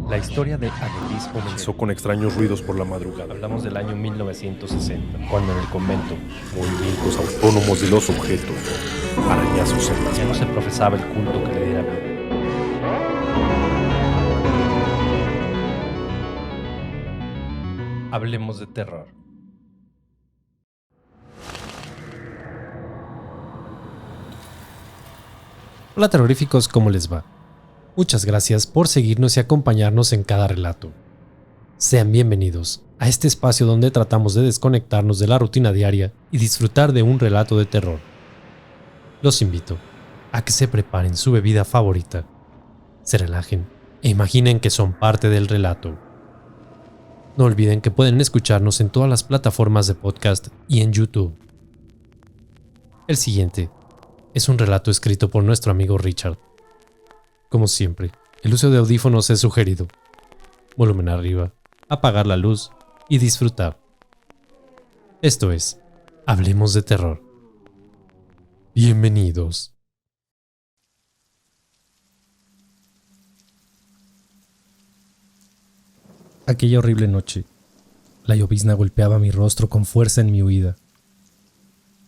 La historia de Agelis comenzó Con extraños ruidos por la madrugada. Hablamos del año 1960, cuando en el convento Movimientos autónomos de los objetos. Arañazos en las ya no se paredes. profesaba el culto que le diera vida. Hablemos de terror. Hola terroríficos, ¿cómo les va? Muchas gracias por seguirnos y acompañarnos en cada relato. Sean bienvenidos a este espacio donde tratamos de desconectarnos de la rutina diaria y disfrutar de un relato de terror. Los invito a que se preparen su bebida favorita, se relajen e imaginen que son parte del relato. No olviden que pueden escucharnos en todas las plataformas de podcast y en YouTube. El siguiente es un relato escrito por nuestro amigo Richard. Como siempre, el uso de audífonos es sugerido. Volumen arriba, apagar la luz y disfrutar. Esto es, Hablemos de Terror. Bienvenidos. Aquella horrible noche, la llovizna golpeaba mi rostro con fuerza en mi huida.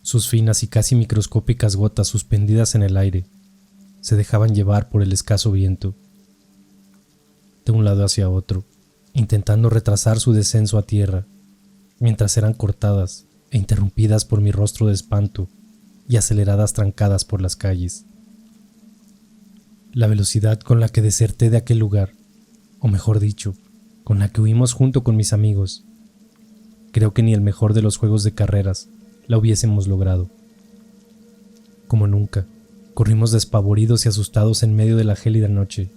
Sus finas y casi microscópicas gotas suspendidas en el aire se dejaban llevar por el escaso viento, de un lado hacia otro, intentando retrasar su descenso a tierra, mientras eran cortadas e interrumpidas por mi rostro de espanto y aceleradas trancadas por las calles. La velocidad con la que deserté de aquel lugar, o mejor dicho, con la que huimos junto con mis amigos, creo que ni el mejor de los juegos de carreras la hubiésemos logrado. Como nunca, corrimos despavoridos y asustados en medio de la gélida noche,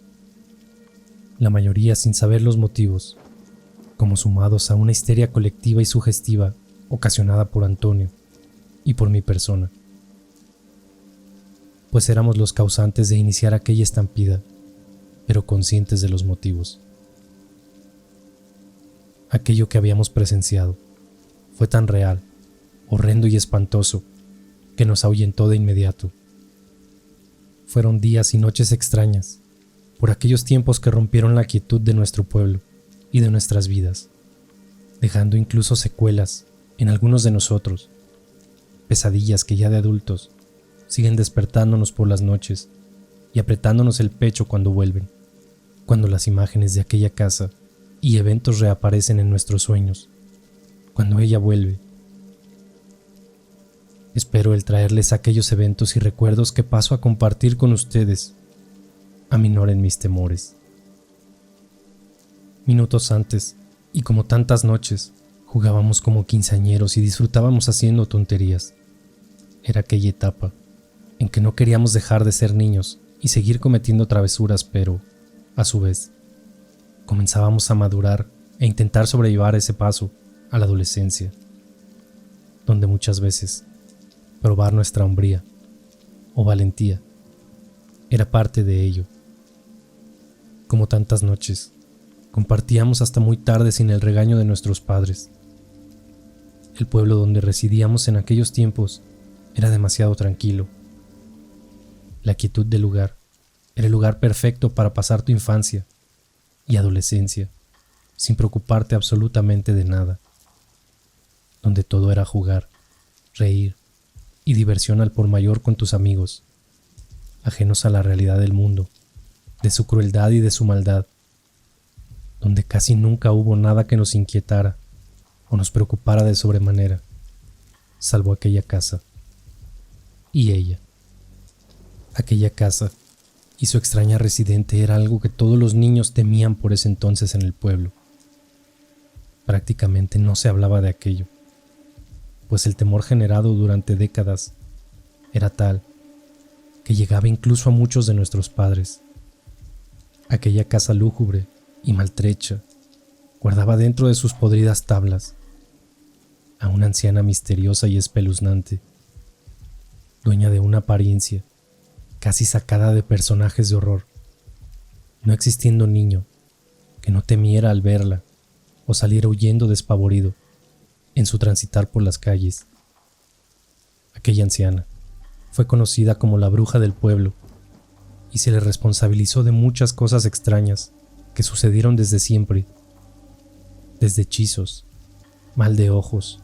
la mayoría sin saber los motivos, como sumados a una histeria colectiva y sugestiva ocasionada por Antonio y por mi persona, pues éramos los causantes de iniciar aquella estampida, pero conscientes de los motivos. Aquello que habíamos presenciado fue tan real, horrendo y espantoso, que nos ahuyentó de inmediato. Fueron días y noches extrañas, por aquellos tiempos que rompieron la quietud de nuestro pueblo y de nuestras vidas, dejando incluso secuelas en algunos de nosotros, pesadillas que ya de adultos siguen despertándonos por las noches y apretándonos el pecho cuando vuelven, cuando las imágenes de aquella casa y eventos reaparecen en nuestros sueños, cuando ella vuelve. Espero el traerles aquellos eventos y recuerdos que paso a compartir con ustedes aminoren mis temores. Minutos antes, y como tantas noches, jugábamos como quinceañeros y disfrutábamos haciendo tonterías. Era aquella etapa en que no queríamos dejar de ser niños y seguir cometiendo travesuras, pero, a su vez, comenzábamos a madurar e intentar sobrellevar ese paso a la adolescencia, donde muchas veces probar nuestra hombría o valentía era parte de ello. Como tantas noches, compartíamos hasta muy tarde sin el regaño de nuestros padres. El pueblo donde residíamos en aquellos tiempos era demasiado tranquilo. La quietud del lugar era el lugar perfecto para pasar tu infancia y adolescencia sin preocuparte absolutamente de nada, donde todo era jugar, reír y diversión al por mayor con tus amigos, ajenos a la realidad del mundo, de su crueldad y de su maldad, donde casi nunca hubo nada que nos inquietara o nos preocupara de sobremanera, salvo aquella casa y ella. Aquella casa y su extraña residente era algo que todos los niños temían por ese entonces en el pueblo. Prácticamente no se hablaba de aquello, pues el temor generado durante décadas era tal que llegaba incluso a muchos de nuestros padres. Aquella casa lúgubre y maltrecha guardaba dentro de sus podridas tablas a una anciana misteriosa y espeluznante, dueña de una apariencia casi sacada de personajes de horror, no existiendo niño que no temiera al verla o saliera huyendo despavorido en su transitar por las calles. Aquella anciana fue conocida como la bruja del pueblo y se le responsabilizó de muchas cosas extrañas que sucedieron desde siempre, desde hechizos, mal de ojos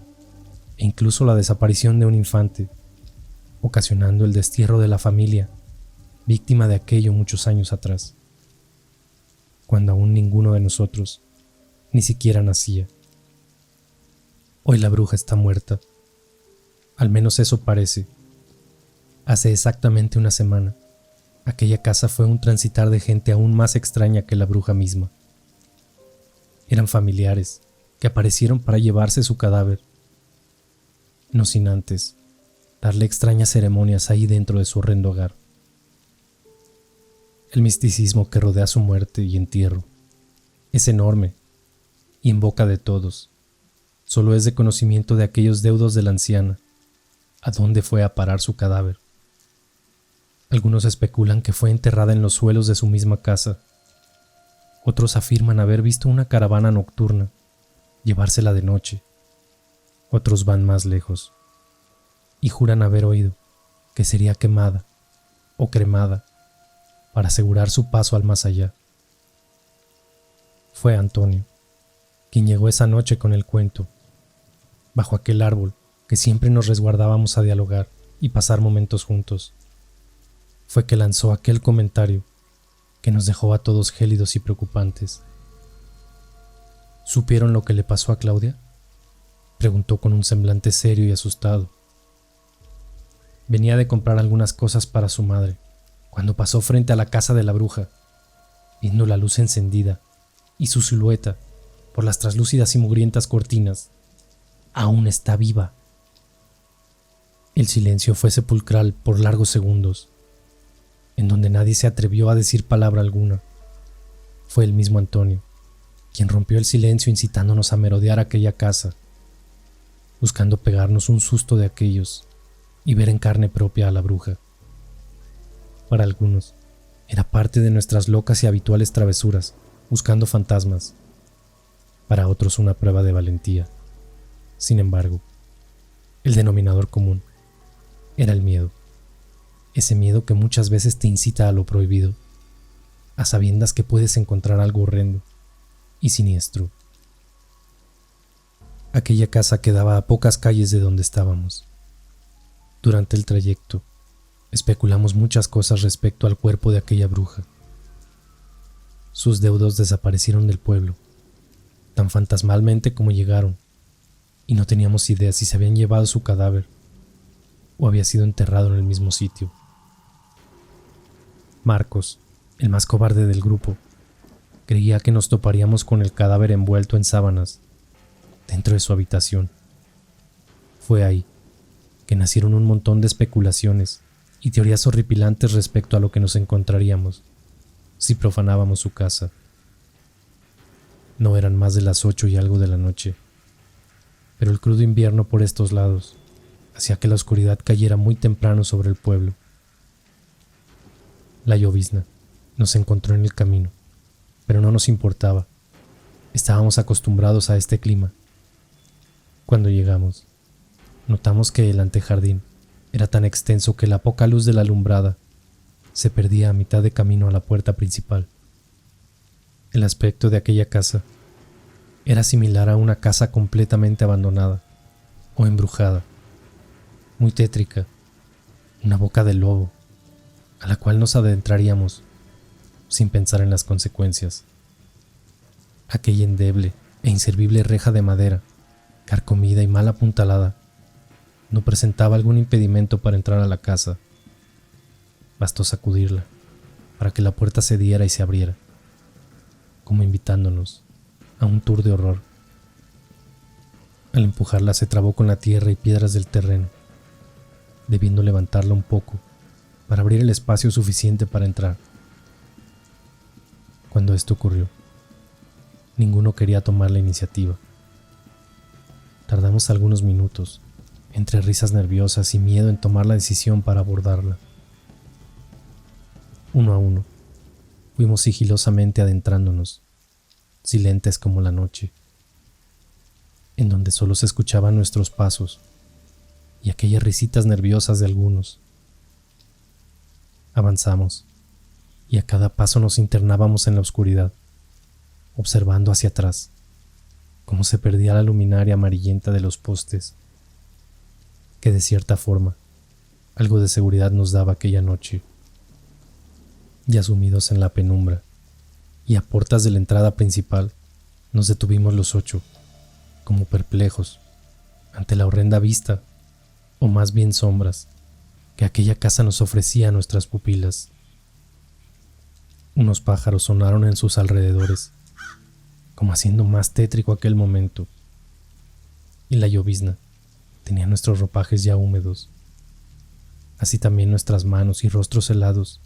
e incluso la desaparición de un infante, ocasionando el destierro de la familia, víctima de aquello muchos años atrás, cuando aún ninguno de nosotros ni siquiera nacía. Hoy la bruja está muerta, al menos eso parece. Hace exactamente una semana, aquella casa fue un transitar de gente aún más extraña que la bruja misma. Eran familiares que aparecieron para llevarse su cadáver, no sin antes darle extrañas ceremonias ahí dentro de su horrendo hogar. El misticismo que rodea su muerte y entierro es enorme y en boca de todos solo es de conocimiento de aquellos deudos de la anciana, a dónde fue a parar su cadáver. Algunos especulan que fue enterrada en los suelos de su misma casa. Otros afirman haber visto una caravana nocturna llevársela de noche. Otros van más lejos y juran haber oído que sería quemada o cremada para asegurar su paso al más allá. Fue Antonio quien llegó esa noche con el cuento, bajo aquel árbol que siempre nos resguardábamos a dialogar y pasar momentos juntos. Fue que lanzó aquel comentario que nos dejó a todos gélidos y preocupantes. ¿Supieron lo que le pasó a Claudia?, preguntó con un semblante serio y asustado. Venía de comprar algunas cosas para su madre, cuando pasó frente a la casa de la bruja, viendo la luz encendida y su silueta por las traslúcidas y mugrientas cortinas. Aún está viva. El silencio fue sepulcral por largos segundos, en donde nadie se atrevió a decir palabra alguna. Fue el mismo Antonio quien rompió el silencio incitándonos a merodear aquella casa, buscando pegarnos un susto de aquellos y ver en carne propia a la bruja. Para algunos, era parte de nuestras locas y habituales travesuras, buscando fantasmas. Para otros, una prueba de valentía. Sin embargo, el denominador común era el miedo. Ese miedo que muchas veces te incita a lo prohibido, a sabiendas que puedes encontrar algo horrendo y siniestro. Aquella casa quedaba a pocas calles de donde estábamos. Durante el trayecto, especulamos muchas cosas respecto al cuerpo de aquella bruja. Sus deudos desaparecieron del pueblo, tan fantasmalmente como llegaron, y no teníamos idea si se habían llevado su cadáver o había sido enterrado en el mismo sitio. Marcos, el más cobarde del grupo, creía que nos toparíamos con el cadáver envuelto en sábanas dentro de su habitación. Fue ahí que nacieron un montón de especulaciones y teorías horripilantes respecto a lo que nos encontraríamos si profanábamos su casa. No eran más de las 8 y algo de la noche, pero el crudo invierno por estos lados hacía que la oscuridad cayera muy temprano sobre el pueblo. La llovizna nos encontró en el camino, pero no nos importaba. Estábamos acostumbrados a este clima. Cuando llegamos, notamos que el antejardín era tan extenso que la poca luz de la alumbrada se perdía a mitad de camino a la puerta principal. El aspecto de aquella casa era similar a una casa completamente abandonada o embrujada, muy tétrica, una boca de lobo, a la cual nos adentraríamos sin pensar en las consecuencias. Aquella endeble e inservible reja de madera, carcomida y mal apuntalada, no presentaba algún impedimento para entrar a la casa. Bastó sacudirla para que la puerta cediera y se abriera, como invitándonos a un tour de horror. Al empujarla se trabó con la tierra y piedras del terreno, debiendo levantarla un poco para abrir el espacio suficiente para entrar. Cuando esto ocurrió, ninguno quería tomar la iniciativa. Tardamos algunos minutos, entre risas nerviosas y miedo en tomar la decisión para abordarla. Uno a uno, fuimos sigilosamente adentrándonos, silentes como la noche, en donde solo se escuchaban nuestros pasos y aquellas risitas nerviosas de algunos. Avanzamos, y a cada paso nos internábamos en la oscuridad, observando hacia atrás, cómo se perdía la luminaria amarillenta de los postes, que de cierta forma algo de seguridad nos daba aquella noche. Ya sumidos en la penumbra y a puertas de la entrada principal, nos detuvimos los 8, como perplejos ante la horrenda vista, o más bien sombras, que aquella casa nos ofrecía a nuestras pupilas. Unos pájaros sonaron en sus alrededores, como haciendo más tétrico aquel momento, y la llovizna tenía nuestros ropajes ya húmedos, así también nuestras manos y rostros helados,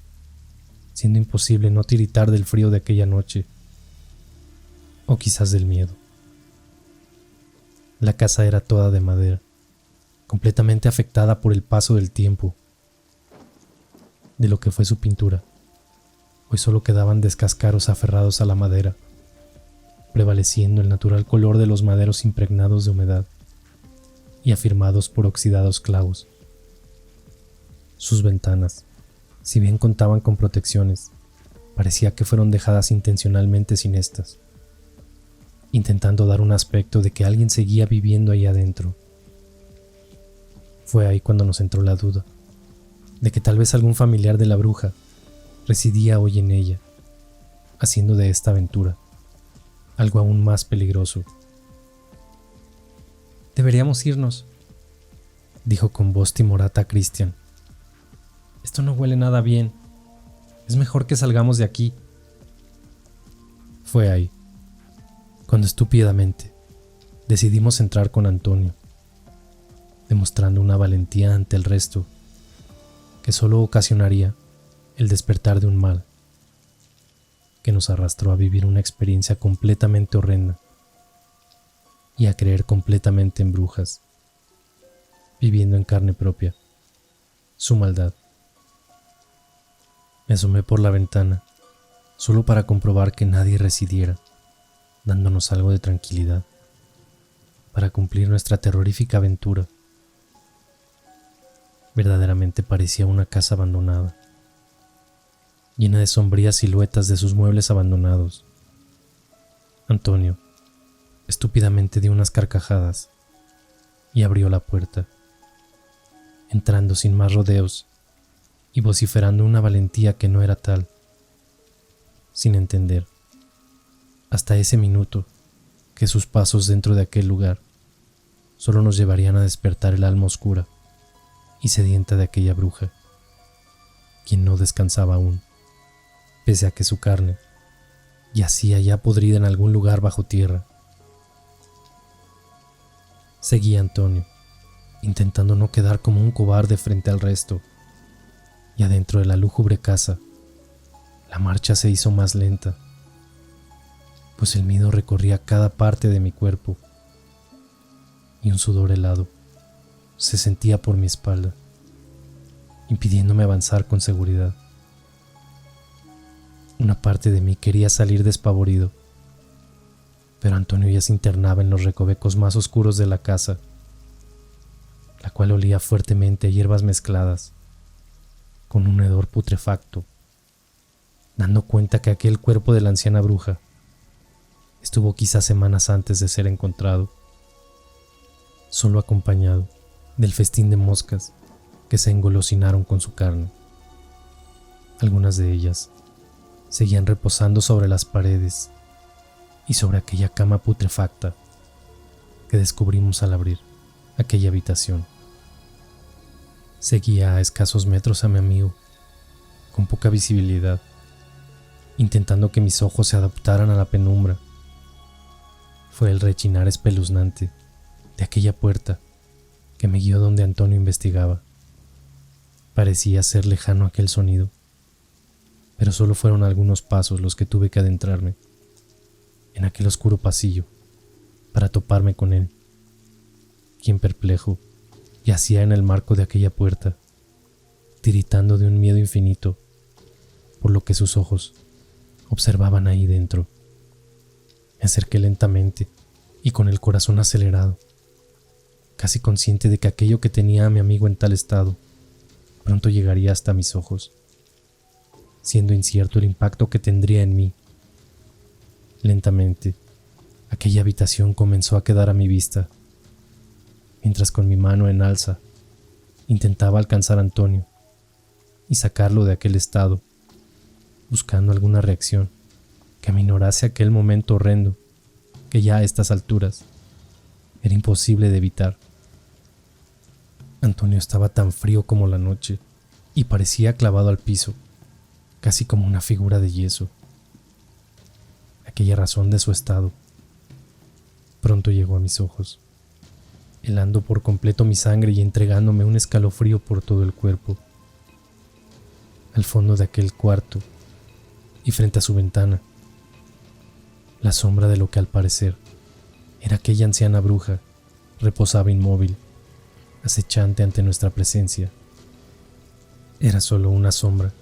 siendo imposible no tiritar del frío de aquella noche, o quizás del miedo. La casa era toda de madera, completamente afectada por el paso del tiempo. De lo que fue su pintura, hoy solo quedaban descascaros aferrados a la madera, prevaleciendo el natural color de los maderos impregnados de humedad y afirmados por oxidados clavos. Sus ventanas, si bien contaban con protecciones, parecía que fueron dejadas intencionalmente sin estas, intentando dar un aspecto de que alguien seguía viviendo ahí adentro. Fue ahí cuando nos entró la duda de que tal vez algún familiar de la bruja residía hoy en ella, haciendo de esta aventura algo aún más peligroso. «Deberíamos irnos», dijo con voz timorata Christian. «Esto no huele nada bien. Es mejor que salgamos de aquí». Fue ahí cuando estúpidamente decidimos entrar con Antonio, demostrando una valentía ante el resto que solo ocasionaría el despertar de un mal que nos arrastró a vivir una experiencia completamente horrenda y a creer completamente en brujas, viviendo en carne propia su maldad. Me asomé por la ventana solo para comprobar que nadie residiera, dándonos algo de tranquilidad para cumplir nuestra terrorífica aventura. Verdaderamente parecía una casa abandonada, llena de sombrías siluetas de sus muebles abandonados. Antonio estúpidamente dio unas carcajadas y abrió la puerta, entrando sin más rodeos y vociferando una valentía que no era tal, sin entender, hasta ese minuto, que sus pasos dentro de aquel lugar solo nos llevarían a despertar el alma oscura y sedienta de aquella bruja, quien no descansaba aún, pese a que su carne yacía ya podrida en algún lugar bajo tierra. Seguía Antonio, intentando no quedar como un cobarde frente al resto, y adentro de la lúgubre casa, la marcha se hizo más lenta, pues el miedo recorría cada parte de mi cuerpo, y un sudor helado se sentía por mi espalda, impidiéndome avanzar con seguridad. Una parte de mí quería salir despavorido, pero Antonio ya se internaba en los recovecos más oscuros de la casa, la cual olía fuertemente a hierbas mezcladas, con un hedor putrefacto, dando cuenta que aquel cuerpo de la anciana bruja estuvo quizás semanas antes de ser encontrado, solo acompañado del festín de moscas que se engolosinaron con su carne. Algunas de ellas seguían reposando sobre las paredes y sobre aquella cama putrefacta que descubrimos al abrir aquella habitación. Seguía a escasos metros a mi amigo, con poca visibilidad, intentando que mis ojos se adaptaran a la penumbra. Fue el rechinar espeluznante de aquella puerta que me guió donde Antonio investigaba. Parecía ser lejano aquel sonido, pero solo fueron algunos pasos los que tuve que adentrarme en aquel oscuro pasillo para toparme con él, quien perplejo yacía en el marco de aquella puerta, tiritando de un miedo infinito por lo que sus ojos observaban ahí dentro. Me acerqué lentamente y con el corazón acelerado, casi consciente de que aquello que tenía a mi amigo en tal estado pronto llegaría hasta mis ojos, siendo incierto el impacto que tendría en mí. Lentamente, aquella habitación comenzó a quedar a mi vista, mientras con mi mano en alza intentaba alcanzar a Antonio y sacarlo de aquel estado, buscando alguna reacción que aminorase aquel momento horrendo que ya a estas alturas era imposible de evitar. Antonio estaba tan frío como la noche y parecía clavado al piso, casi como una figura de yeso. Aquella razón de su estado pronto llegó a mis ojos, helando por completo mi sangre y entregándome un escalofrío por todo el cuerpo. Al fondo de aquel cuarto y frente a su ventana, la sombra de lo que al parecer era aquella anciana bruja reposaba inmóvil, acechante ante nuestra presencia. Era solo una sombra,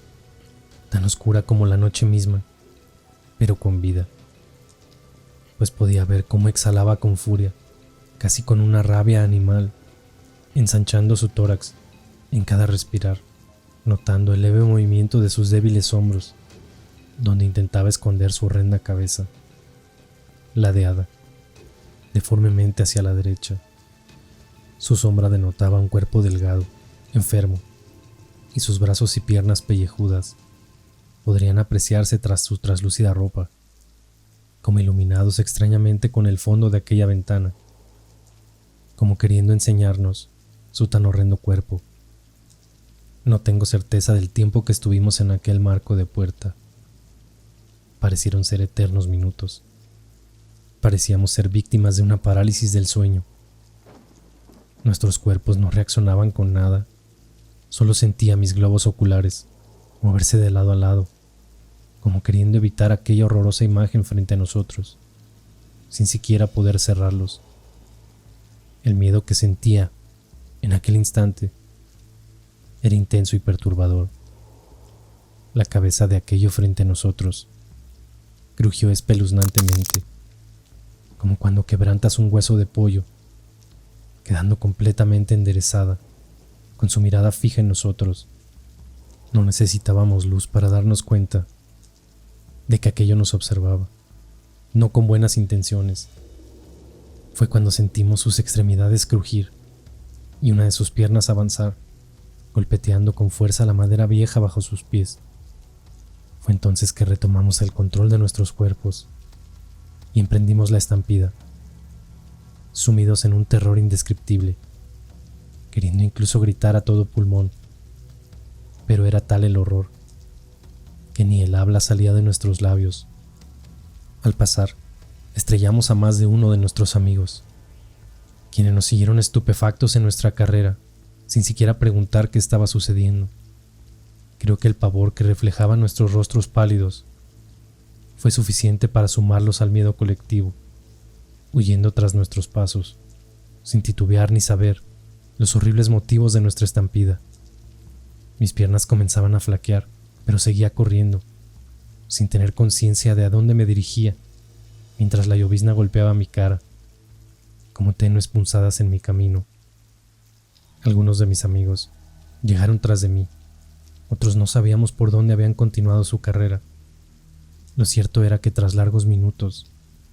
tan oscura como la noche misma, pero con vida, pues podía ver cómo exhalaba con furia, casi con una rabia animal, ensanchando su tórax en cada respirar, notando el leve movimiento de sus débiles hombros, donde intentaba esconder su horrenda cabeza, ladeada deformemente hacia la derecha. Su sombra denotaba un cuerpo delgado, enfermo, y sus brazos y piernas pellejudas podrían apreciarse tras su traslúcida ropa, como iluminados extrañamente con el fondo de aquella ventana, como queriendo enseñarnos su tan horrendo cuerpo. No tengo certeza del tiempo que estuvimos en aquel marco de puerta. Parecieron ser eternos minutos. Parecíamos ser víctimas de una parálisis del sueño. Nuestros cuerpos no reaccionaban con nada. Solo sentía mis globos oculares moverse de lado a lado, como queriendo evitar aquella horrorosa imagen frente a nosotros, sin siquiera poder cerrarlos. El miedo que sentía en aquel instante era intenso y perturbador. La cabeza de aquello frente a nosotros crujió espeluznantemente, como cuando quebrantas un hueso de pollo, quedando completamente enderezada, con su mirada fija en nosotros. No necesitábamos luz para darnos cuenta de que aquello nos observaba, no con buenas intenciones. Fue cuando sentimos sus extremidades crujir y una de sus piernas avanzar, golpeteando con fuerza la madera vieja bajo sus pies. Fue entonces que retomamos el control de nuestros cuerpos y emprendimos la estampida, sumidos en un terror indescriptible, queriendo incluso gritar a todo pulmón. Pero era tal el horror que ni el habla salía de nuestros labios. Al pasar, estrellamos a más de uno de nuestros amigos, quienes nos siguieron estupefactos en nuestra carrera, sin siquiera preguntar qué estaba sucediendo. Creo que el pavor que reflejaban nuestros rostros pálidos fue suficiente para sumarlos al miedo colectivo, huyendo tras nuestros pasos, sin titubear ni saber los horribles motivos de nuestra estampida. Mis piernas comenzaban a flaquear, pero seguía corriendo, sin tener conciencia de a dónde me dirigía, mientras la llovizna golpeaba mi cara, como tenues punzadas en mi camino. Algunos de mis amigos llegaron tras de mí, otros no sabíamos por dónde habían continuado su carrera. Lo cierto era que tras largos minutos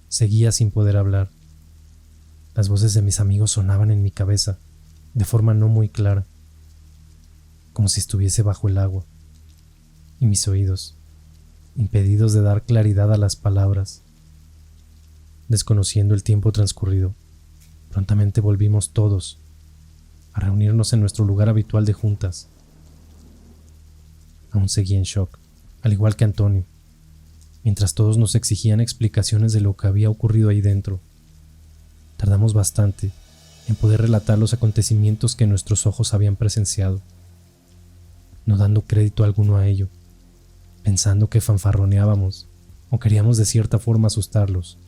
seguía sin poder hablar. Las voces de mis amigos sonaban en mi cabeza, de forma no muy clara, como si estuviese bajo el agua, y mis oídos, impedidos de dar claridad a las palabras. Desconociendo el tiempo transcurrido, prontamente volvimos todos a reunirnos en nuestro lugar habitual de juntas. Aún seguía en shock, al igual que Antonio, mientras todos nos exigían explicaciones de lo que había ocurrido ahí dentro. Tardamos bastante en poder relatar los acontecimientos que nuestros ojos habían presenciado, no dando crédito alguno a ello, pensando que fanfarroneábamos o queríamos de cierta forma asustarlos.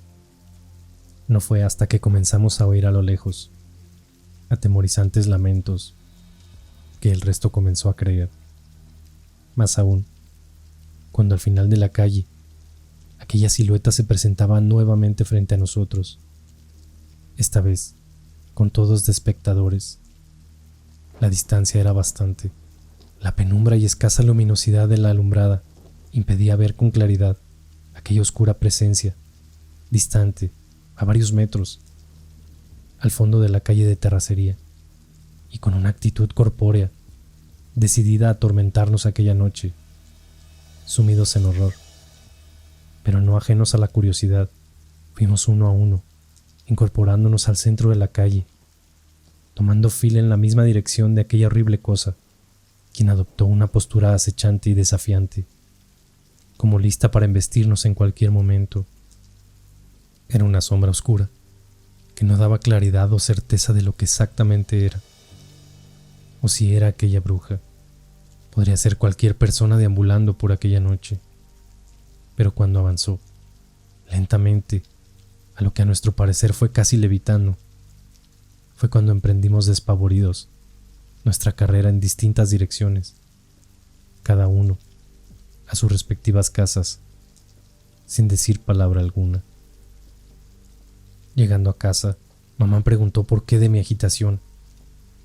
No fue hasta que comenzamos a oír a lo lejos atemorizantes lamentos que el resto comenzó a creer. Más aún, cuando al final de la calle aquella silueta se presentaba nuevamente frente a nosotros, esta vez con todos de espectadores. La distancia era bastante. La penumbra y escasa luminosidad de la alumbrada impedía ver con claridad aquella oscura presencia distante, a varios metros, al fondo de la calle de terracería, y con una actitud corpórea, decidida a atormentarnos aquella noche, sumidos en horror. Pero no ajenos a la curiosidad, fuimos uno a uno, incorporándonos al centro de la calle, tomando fila en la misma dirección de aquella horrible cosa, quien adoptó una postura acechante y desafiante, como lista para embestirnos en cualquier momento. Era una sombra oscura, que no daba claridad o certeza de lo que exactamente era, o si era aquella bruja. Podría ser cualquier persona deambulando por aquella noche. Pero cuando avanzó, lentamente, a lo que a nuestro parecer fue casi levitando, fue cuando emprendimos despavoridos nuestra carrera en distintas direcciones, cada uno a sus respectivas casas, sin decir palabra alguna. Llegando a casa, mamá preguntó por qué de mi agitación,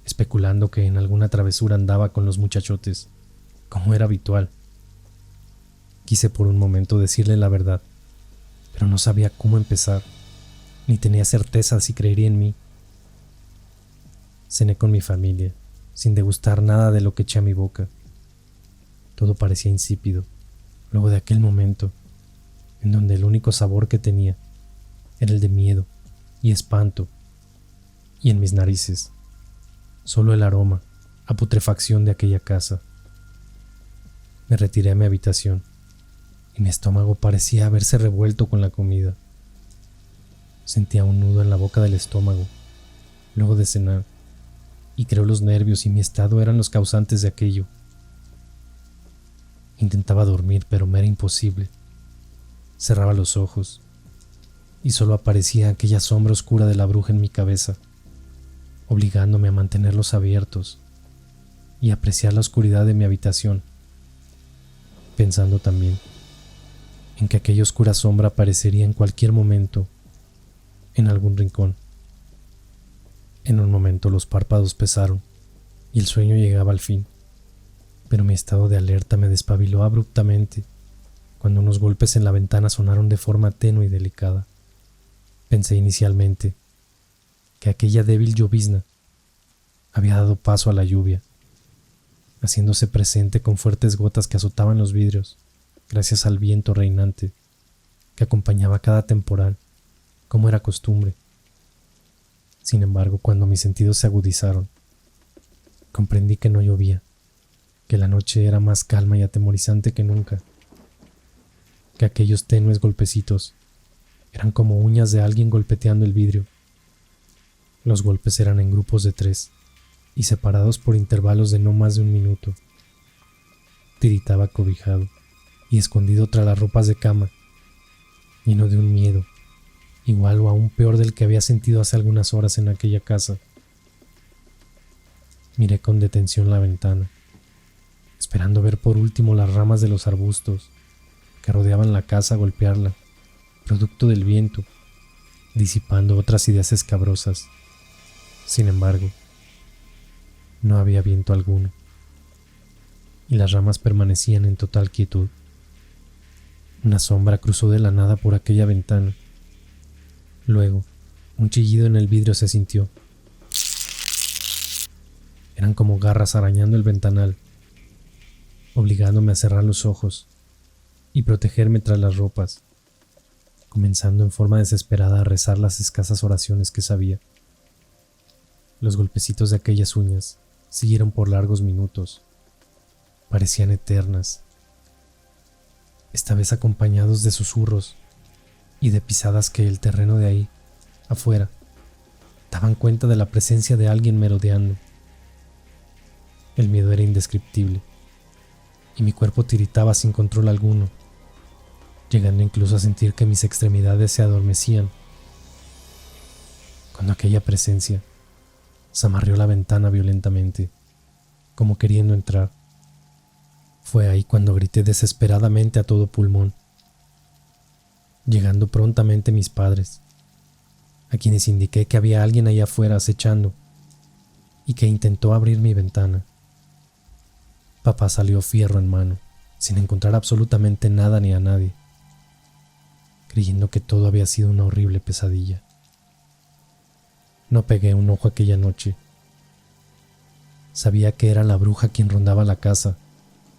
especulando que en alguna travesura andaba con los muchachotes, como era habitual. Quise por un momento decirle la verdad, pero no sabía cómo empezar, ni tenía certeza si creería en mí. Cené con mi familia, sin degustar nada de lo que eché a mi boca. Todo parecía insípido, luego de aquel momento, en donde el único sabor que tenía era el de miedo y espanto, y en mis narices, solo el aroma a putrefacción de aquella casa. Me retiré a mi habitación, y mi estómago parecía haberse revuelto con la comida. Sentía un nudo en la boca del estómago, luego de cenar, y creo los nervios y mi estado eran los causantes de aquello. Intentaba dormir, pero me era imposible. Cerraba los ojos, y solo aparecía aquella sombra oscura de la bruja en mi cabeza, obligándome a mantenerlos abiertos y apreciar la oscuridad de mi habitación, pensando también en que aquella oscura sombra aparecería en cualquier momento, en algún rincón. En un momento los párpados pesaron y el sueño llegaba al fin, pero mi estado de alerta me despabiló abruptamente cuando unos golpes en la ventana sonaron de forma tenue y delicada. Pensé inicialmente que aquella débil llovizna había dado paso a la lluvia, haciéndose presente con fuertes gotas que azotaban los vidrios, gracias al viento reinante que acompañaba cada temporal, como era costumbre. Sin embargo, cuando mis sentidos se agudizaron, comprendí que no llovía, que la noche era más calma y atemorizante que nunca, que aquellos tenues golpecitos eran como uñas de alguien golpeteando el vidrio. Los golpes eran en grupos de 3 y separados por intervalos de no más de 1 minuto. Tiritaba cobijado y escondido tras las ropas de cama, lleno de un miedo, igual o aún peor del que había sentido hace algunas horas en aquella casa. Miré con detención la ventana, esperando ver por último las ramas de los arbustos que rodeaban la casa golpearla, producto del viento, disipando otras ideas escabrosas. Sin embargo, no había viento alguno, y las ramas permanecían en total quietud. Una sombra cruzó de la nada por aquella ventana. Luego, un chillido en el vidrio se sintió. Eran como garras arañando el ventanal, obligándome a cerrar los ojos y protegerme tras las ropas, comenzando en forma desesperada a rezar las escasas oraciones que sabía. Los golpecitos de aquellas uñas siguieron por largos minutos. Parecían eternas, esta vez acompañados de susurros y de pisadas que el terreno de ahí, afuera, daban cuenta de la presencia de alguien merodeando. El miedo era indescriptible, y mi cuerpo tiritaba sin control alguno, llegando incluso a sentir que mis extremidades se adormecían. Cuando aquella presencia zamarreó la ventana violentamente, como queriendo entrar, fue ahí cuando grité desesperadamente a todo pulmón, llegando prontamente mis padres, a quienes indiqué que había alguien allá afuera acechando y que intentó abrir mi ventana. Papá salió fierro en mano, sin encontrar absolutamente nada ni a nadie. creyendo que todo había sido una horrible pesadilla. No pegué un ojo aquella noche. Sabía que era la bruja quien rondaba la casa.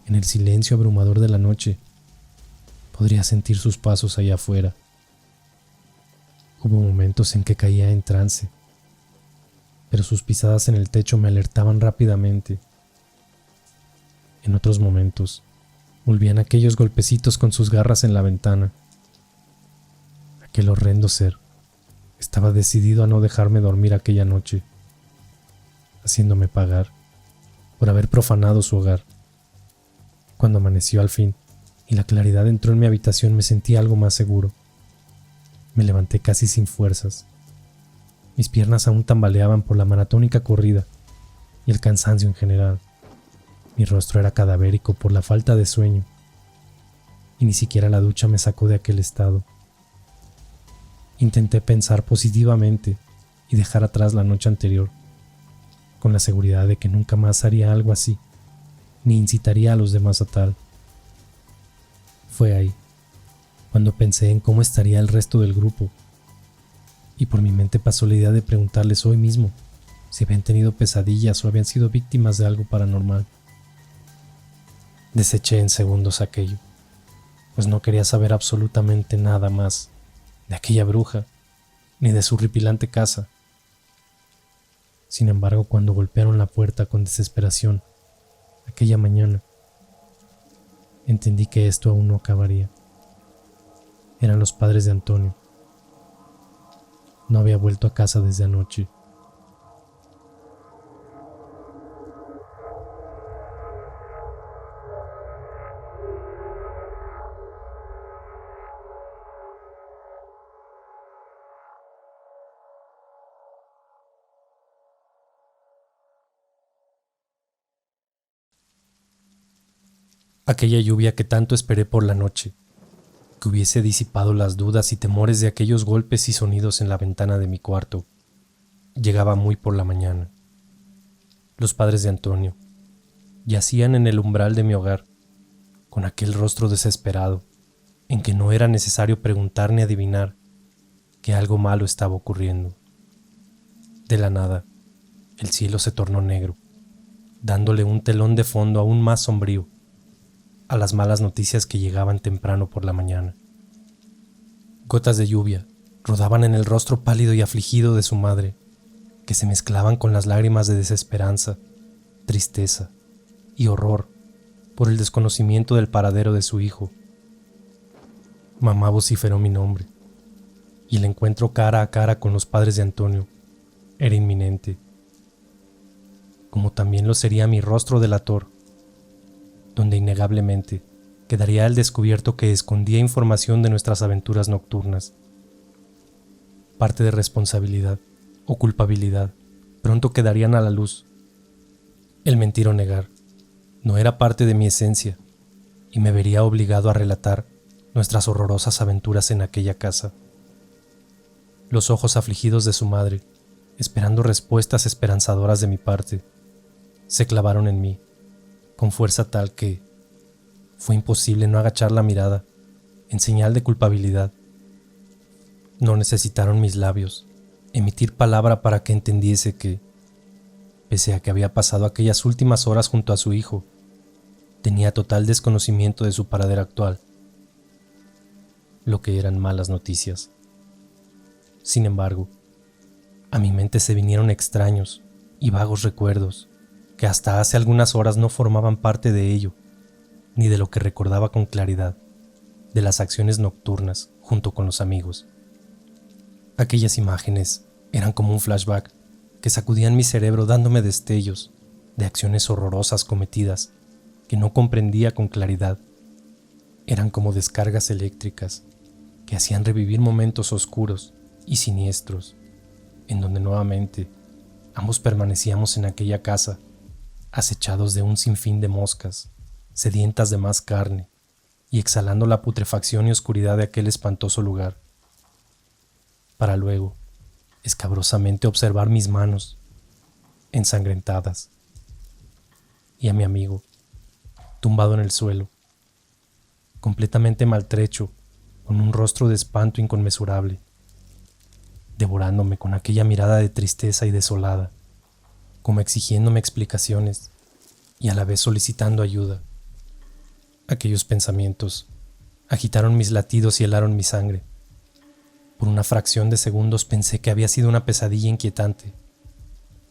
En el silencio abrumador de la noche, podría sentir sus pasos allá afuera. Hubo momentos en que caía en trance, pero sus pisadas en el techo me alertaban rápidamente. En otros momentos, volvían aquellos golpecitos con sus garras en la ventana. Aquel horrendo ser estaba decidido a no dejarme dormir aquella noche, haciéndome pagar por haber profanado su hogar. Cuando amaneció al fin y la claridad entró en mi habitación, me sentí algo más seguro. Me levanté casi sin fuerzas. Mis piernas aún tambaleaban por la maratónica corrida y el cansancio en general. Mi rostro era cadavérico por la falta de sueño, y ni siquiera la ducha me sacó de aquel estado. Intenté pensar positivamente y dejar atrás la noche anterior, con la seguridad de que nunca más haría algo así, ni incitaría a los demás a tal. Fue ahí cuando pensé en cómo estaría el resto del grupo, y por mi mente pasó la idea de preguntarles hoy mismo si habían tenido pesadillas o habían sido víctimas de algo paranormal. Deseché en segundos aquello, pues no quería saber absolutamente nada más de aquella bruja, ni de su horripilante casa. Sin embargo, cuando golpearon la puerta con desesperación, aquella mañana, entendí que esto aún no acabaría. Eran los padres de Antonio. No había vuelto a casa desde anoche. Aquella lluvia que tanto esperé por la noche, que hubiese disipado las dudas y temores de aquellos golpes y sonidos en la ventana de mi cuarto, llegaba muy por la mañana. Los padres de Antonio yacían en el umbral de mi hogar, con aquel rostro desesperado, en que no era necesario preguntar ni adivinar que algo malo estaba ocurriendo. De la nada, el cielo se tornó negro, dándole un telón de fondo aún más sombrío a las malas noticias que llegaban temprano por la mañana. Gotas de lluvia rodaban en el rostro pálido y afligido de su madre, que se mezclaban con las lágrimas de desesperanza, tristeza y horror por el desconocimiento del paradero de su hijo. Mamá vociferó mi nombre, y el encuentro cara a cara con los padres de Antonio era inminente, como también lo sería mi rostro delator, donde innegablemente quedaría al descubierto que escondía información de nuestras aventuras nocturnas. Parte de responsabilidad o culpabilidad pronto quedarían a la luz. El mentir o negar no era parte de mi esencia, y me vería obligado a relatar nuestras horrorosas aventuras en aquella casa. Los ojos afligidos de su madre, esperando respuestas esperanzadoras de mi parte, se clavaron en mí con fuerza tal que fue imposible no agachar la mirada en señal de culpabilidad. No necesitaron mis labios emitir palabra para que entendiese que, pese a que había pasado aquellas últimas horas junto a su hijo, tenía total desconocimiento de su paradero actual, lo que eran malas noticias. Sin embargo, a mi mente se vinieron extraños y vagos recuerdos que hasta hace algunas horas no formaban parte de ello, ni de lo que recordaba con claridad de las acciones nocturnas junto con los amigos. Aquellas imágenes eran como un flashback que sacudían mi cerebro dándome destellos de acciones horrorosas cometidas que no comprendía con claridad. Eran como descargas eléctricas que hacían revivir momentos oscuros y siniestros, en donde nuevamente ambos permanecíamos en aquella casa, acechados de un sinfín de moscas, sedientas de más carne, y exhalando la putrefacción y oscuridad de aquel espantoso lugar, para luego, escabrosamente observar mis manos, ensangrentadas, y a mi amigo, tumbado en el suelo, completamente maltrecho con un rostro de espanto inconmensurable, devorándome con aquella mirada de tristeza y desolada, como exigiéndome explicaciones y a la vez solicitando ayuda. Aquellos pensamientos agitaron mis latidos y helaron mi sangre. Por una fracción de segundos pensé que había sido una pesadilla inquietante,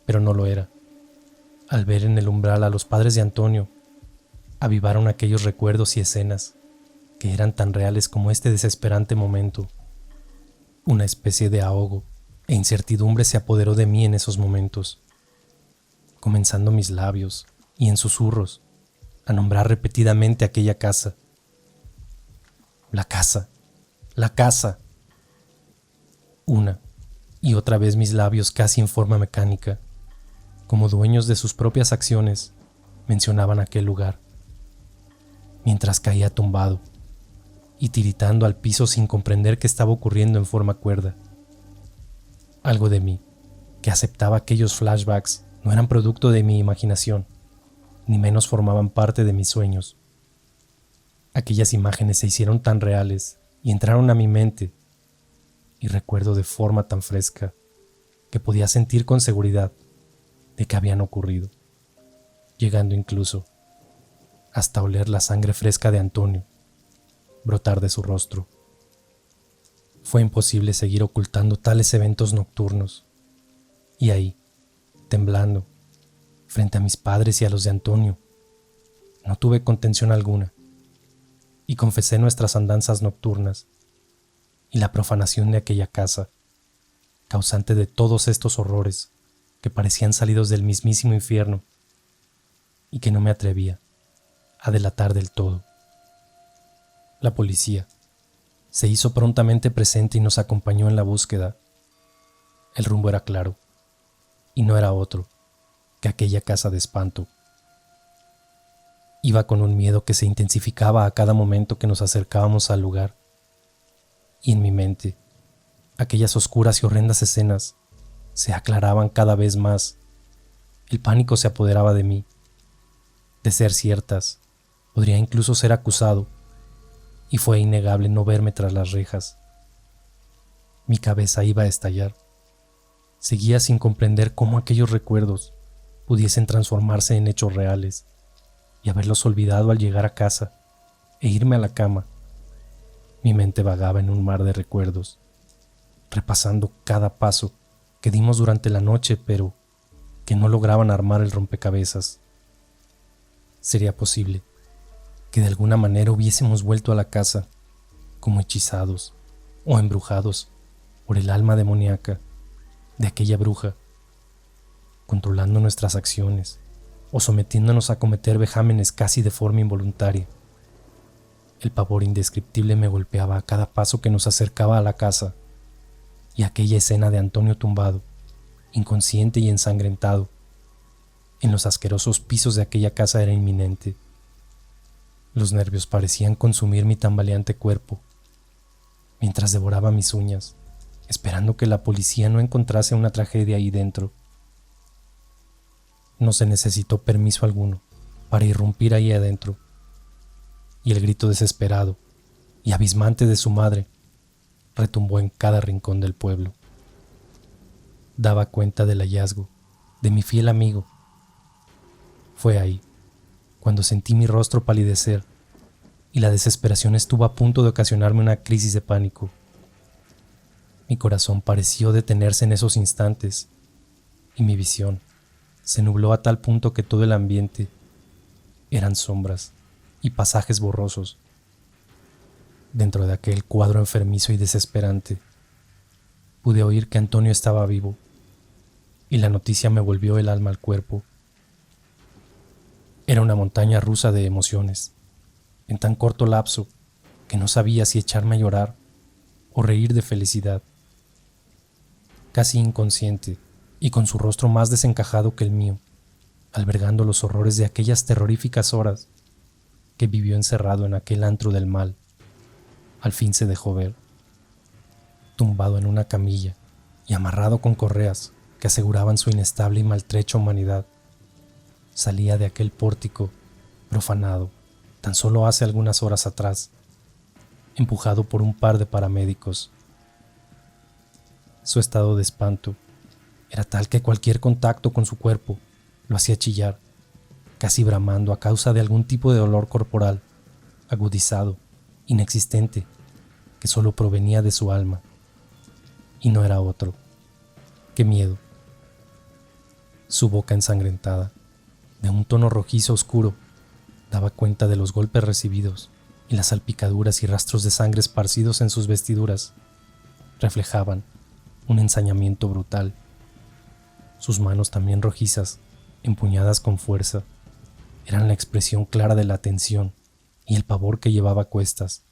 pero no lo era. Al ver en el umbral a los padres de Antonio, avivaron aquellos recuerdos y escenas que eran tan reales como este desesperante momento. Una especie de ahogo e incertidumbre se apoderó de mí en esos momentos, comenzando mis labios y en susurros a nombrar repetidamente aquella casa. La casa, la casa. Una y otra vez mis labios, casi en forma mecánica, como dueños de sus propias acciones, mencionaban aquel lugar, mientras caía tumbado y tiritando al piso sin comprender qué estaba ocurriendo en forma cuerda. Algo de mí, que aceptaba aquellos flashbacks, no eran producto de mi imaginación, ni menos formaban parte de mis sueños. Aquellas imágenes se hicieron tan reales y entraron a mi mente, y recuerdo de forma tan fresca que podía sentir con seguridad de que habían ocurrido, llegando incluso hasta oler la sangre fresca de Antonio brotar de su rostro. Fue imposible seguir ocultando tales eventos nocturnos, y ahí, temblando, frente a mis padres y a los de Antonio, no tuve contención alguna, y confesé nuestras andanzas nocturnas y la profanación de aquella casa, causante de todos estos horrores que parecían salidos del mismísimo infierno y que no me atrevía a delatar del todo. La policía se hizo prontamente presente y nos acompañó en la búsqueda. El rumbo era claro, y no era otro que aquella casa de espanto. Iba con un miedo que se intensificaba a cada momento que nos acercábamos al lugar, y en mi mente, aquellas oscuras y horrendas escenas se aclaraban cada vez más. El pánico se apoderaba de mí. De ser ciertas, podría incluso ser acusado, y fue innegable no verme tras las rejas. Mi cabeza iba a estallar. Seguía sin comprender cómo aquellos recuerdos pudiesen transformarse en hechos reales y haberlos olvidado al llegar a casa e irme a la cama. Mi mente vagaba en un mar de recuerdos, repasando cada paso que dimos durante la noche, pero que no lograban armar el rompecabezas. ¿Sería posible que de alguna manera hubiésemos vuelto a la casa como hechizados o embrujados por el alma demoníaca de aquella bruja, controlando nuestras acciones o sometiéndonos a cometer vejámenes casi de forma involuntaria? El pavor indescriptible me golpeaba a cada paso que nos acercaba a la casa, y aquella escena de Antonio tumbado, inconsciente y ensangrentado, en los asquerosos pisos de aquella casa era inminente. Los nervios parecían consumir mi tambaleante cuerpo, mientras devoraba mis uñas, esperando que la policía no encontrase una tragedia ahí dentro. No se necesitó permiso alguno para irrumpir ahí adentro, y el grito desesperado y abismante de su madre retumbó en cada rincón del pueblo. Daba cuenta del hallazgo de mi fiel amigo. Fue ahí cuando sentí mi rostro palidecer y la desesperación estuvo a punto de ocasionarme una crisis de pánico. Mi corazón pareció detenerse en esos instantes y mi visión se nubló a tal punto que todo el ambiente eran sombras y pasajes borrosos. Dentro de aquel cuadro enfermizo y desesperante, pude oír que Antonio estaba vivo, y la noticia me volvió el alma al cuerpo. Era una montaña rusa de emociones, en tan corto lapso que no sabía si echarme a llorar o reír de felicidad. Casi inconsciente y con su rostro más desencajado que el mío, albergando los horrores de aquellas terroríficas horas que vivió encerrado en aquel antro del mal, al fin se dejó ver, tumbado en una camilla y amarrado con correas que aseguraban su inestable y maltrecha humanidad. Salía de aquel pórtico profanado tan solo hace algunas horas atrás, empujado por un par de paramédicos. Su estado de espanto era tal que cualquier contacto con su cuerpo lo hacía chillar, casi bramando a causa de algún tipo de dolor corporal, agudizado, inexistente, que solo provenía de su alma. Y no era otro. ¡Qué miedo! Su boca ensangrentada, de un tono rojizo oscuro, daba cuenta de los golpes recibidos y las salpicaduras y rastros de sangre esparcidos en sus vestiduras reflejaban un ensañamiento brutal. Sus manos también rojizas, empuñadas con fuerza, eran la expresión clara de la tensión y el pavor que llevaba a cuestas.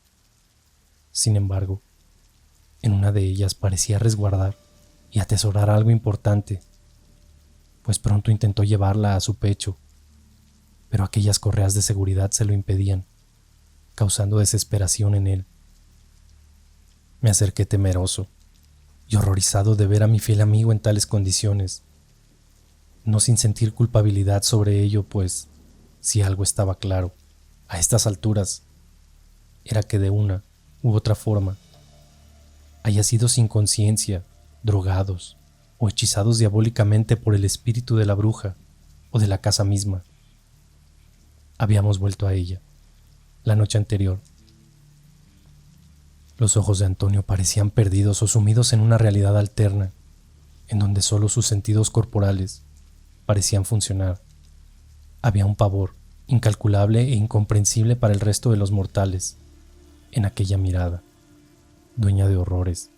Sin embargo, en una de ellas parecía resguardar y atesorar algo importante, pues pronto intentó llevarla a su pecho, pero aquellas correas de seguridad se lo impedían, causando desesperación en él. Me acerqué temeroso y horrorizado de ver a mi fiel amigo en tales condiciones, no sin sentir culpabilidad sobre ello, pues, si algo estaba claro, a estas alturas, era que de una u otra forma, haya sido sin conciencia, drogados o hechizados diabólicamente por el espíritu de la bruja o de la casa misma. Habíamos vuelto a ella, la noche anterior. Los ojos de Antonio parecían perdidos o sumidos en una realidad alterna, en donde solo sus sentidos corporales parecían funcionar. Había un pavor incalculable e incomprensible para el resto de los mortales en aquella mirada, dueña de horrores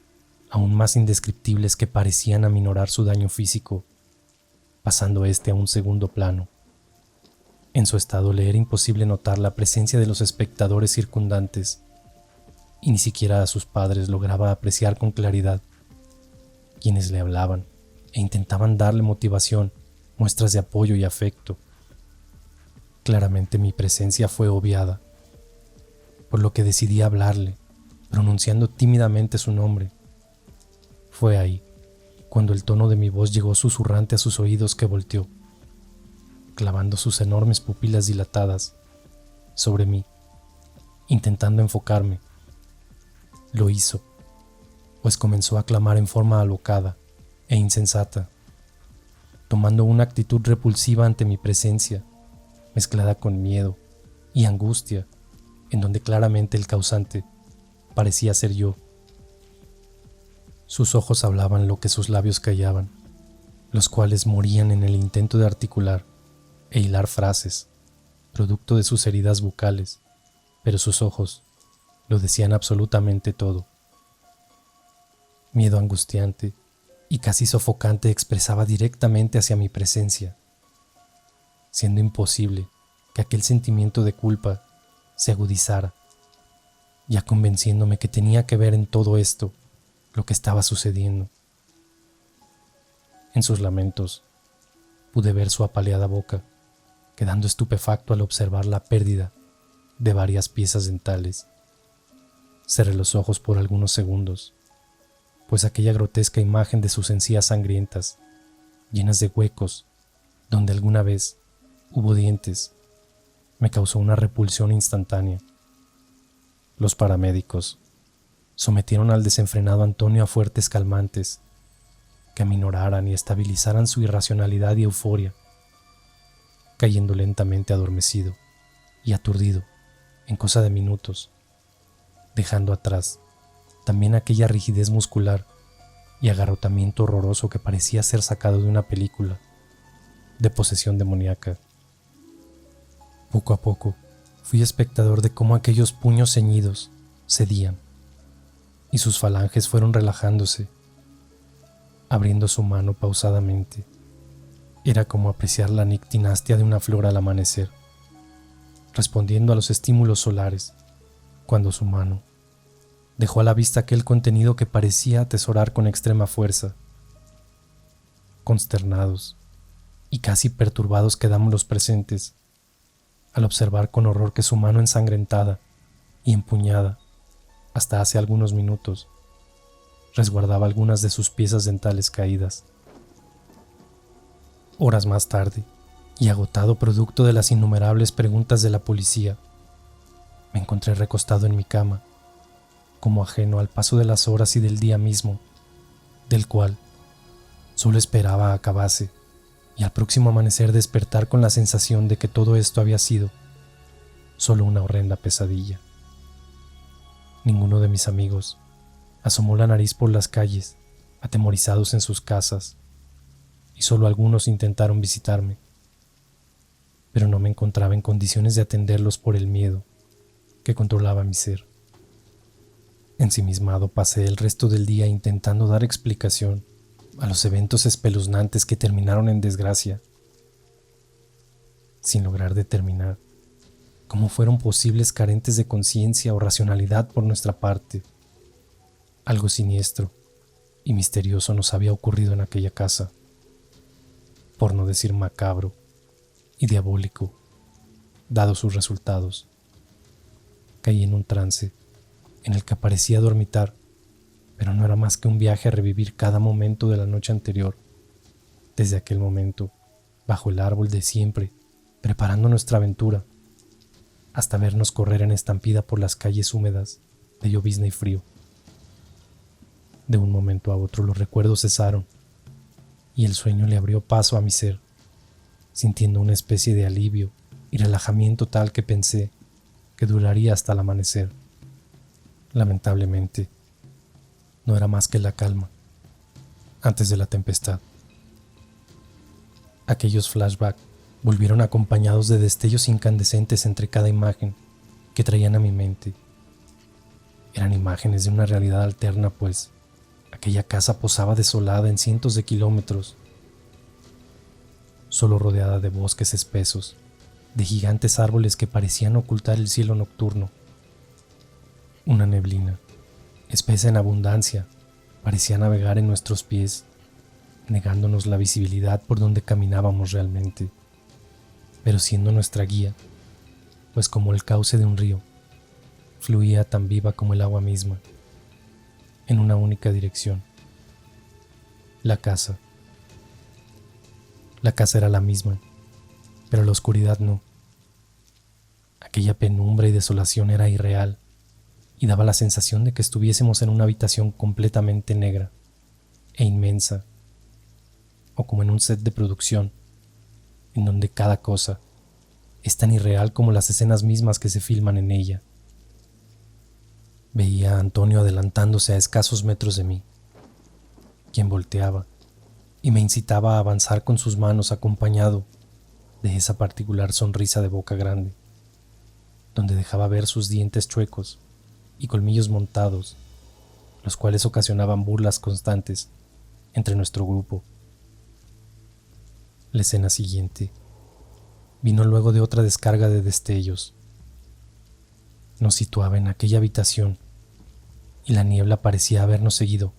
aún más indescriptibles que parecían aminorar su daño físico, pasando este a un segundo plano. En su estado le era imposible notar la presencia de los espectadores circundantes, y ni siquiera a sus padres lograba apreciar con claridad, quienes le hablaban e intentaban darle motivación, muestras de apoyo y afecto. Claramente mi presencia fue obviada, por lo que decidí hablarle, pronunciando tímidamente su nombre. Fue ahí, cuando el tono de mi voz llegó susurrante a sus oídos, que volteó, clavando sus enormes pupilas dilatadas sobre mí, intentando enfocarme. Lo hizo, pues comenzó a clamar en forma alocada e insensata, tomando una actitud repulsiva ante mi presencia, mezclada con miedo y angustia, en donde claramente el causante parecía ser yo. Sus ojos hablaban lo que sus labios callaban, los cuales morían en el intento de articular e hilar frases, producto de sus heridas bucales, pero sus ojos lo decían absolutamente todo. Miedo angustiante y casi sofocante expresaba directamente hacia mi presencia, siendo imposible que aquel sentimiento de culpa se agudizara, ya convenciéndome que tenía que ver en todo esto lo que estaba sucediendo. En sus lamentos pude ver su apaleada boca, quedando estupefacto al observar la pérdida de varias piezas dentales. Cerré los ojos por algunos segundos, pues aquella grotesca imagen de sus encías sangrientas, llenas de huecos donde alguna vez hubo dientes, me causó una repulsión instantánea. Los paramédicos sometieron al desenfrenado Antonio a fuertes calmantes que aminoraran y estabilizaran su irracionalidad y euforia, cayendo lentamente adormecido y aturdido en cosa de minutos, dejando atrás también aquella rigidez muscular y agarrotamiento horroroso que parecía ser sacado de una película de posesión demoníaca. Poco a poco fui espectador de cómo aquellos puños ceñidos cedían y sus falanges fueron relajándose, abriendo su mano pausadamente. Era como apreciar la nictinastia de una flor al amanecer, respondiendo a los estímulos solares, cuando su mano dejó a la vista aquel contenido que parecía atesorar con extrema fuerza. Consternados y casi perturbados quedamos los presentes, al observar con horror que su mano ensangrentada y empuñada, hasta hace algunos minutos, resguardaba algunas de sus piezas dentales caídas. Horas más tarde, y agotado producto de las innumerables preguntas de la policía, me encontré recostado en mi cama, como ajeno al paso de las horas y del día mismo, del cual solo esperaba acabase y al próximo amanecer despertar con la sensación de que todo esto había sido solo una horrenda pesadilla. Ninguno de mis amigos asomó la nariz por las calles, atemorizados en sus casas, y solo algunos intentaron visitarme, pero no me encontraba en condiciones de atenderlos por el miedo que controlaba mi ser. Ensimismado pasé el resto del día intentando dar explicación a los eventos espeluznantes que terminaron en desgracia, sin lograr determinar cómo fueron posibles carentes de conciencia o racionalidad por nuestra parte. Algo siniestro y misterioso nos había ocurrido en aquella casa, por no decir macabro y diabólico, dados sus resultados. Caí en un trance en el que parecía dormitar, pero no era más que un viaje a revivir cada momento de la noche anterior, desde aquel momento, bajo el árbol de siempre, preparando nuestra aventura, hasta vernos correr en estampida por las calles húmedas de llovizna y frío. De un momento a otro los recuerdos cesaron y el sueño le abrió paso a mi ser, sintiendo una especie de alivio y relajamiento tal que pensé que duraría hasta el amanecer. Lamentablemente, no era más que la calma antes de la tempestad. Aquellos flashbacks volvieron acompañados de destellos incandescentes entre cada imagen que traían a mi mente. Eran imágenes de una realidad alterna, pues aquella casa posaba desolada en cientos de kilómetros, solo rodeada de bosques espesos, de gigantes árboles que parecían ocultar el cielo nocturno. Una neblina, espesa en abundancia, parecía navegar en nuestros pies, negándonos la visibilidad por donde caminábamos realmente, pero siendo nuestra guía, pues como el cauce de un río, fluía tan viva como el agua misma, en una única dirección. La casa. La casa era la misma, pero la oscuridad no. Aquella penumbra y desolación era irreal y daba la sensación de que estuviésemos en una habitación completamente negra e inmensa, o como en un set de producción, en donde cada cosa es tan irreal como las escenas mismas que se filman en ella. Veía a Antonio adelantándose a escasos metros de mí, quien volteaba y me incitaba a avanzar con sus manos, acompañado de esa particular sonrisa de boca grande, donde dejaba ver sus dientes chuecos y colmillos montados, los cuales ocasionaban burlas constantes entre nuestro grupo. La escena siguiente vino luego de otra descarga de destellos. Nos situaba en aquella habitación y la niebla parecía habernos seguido,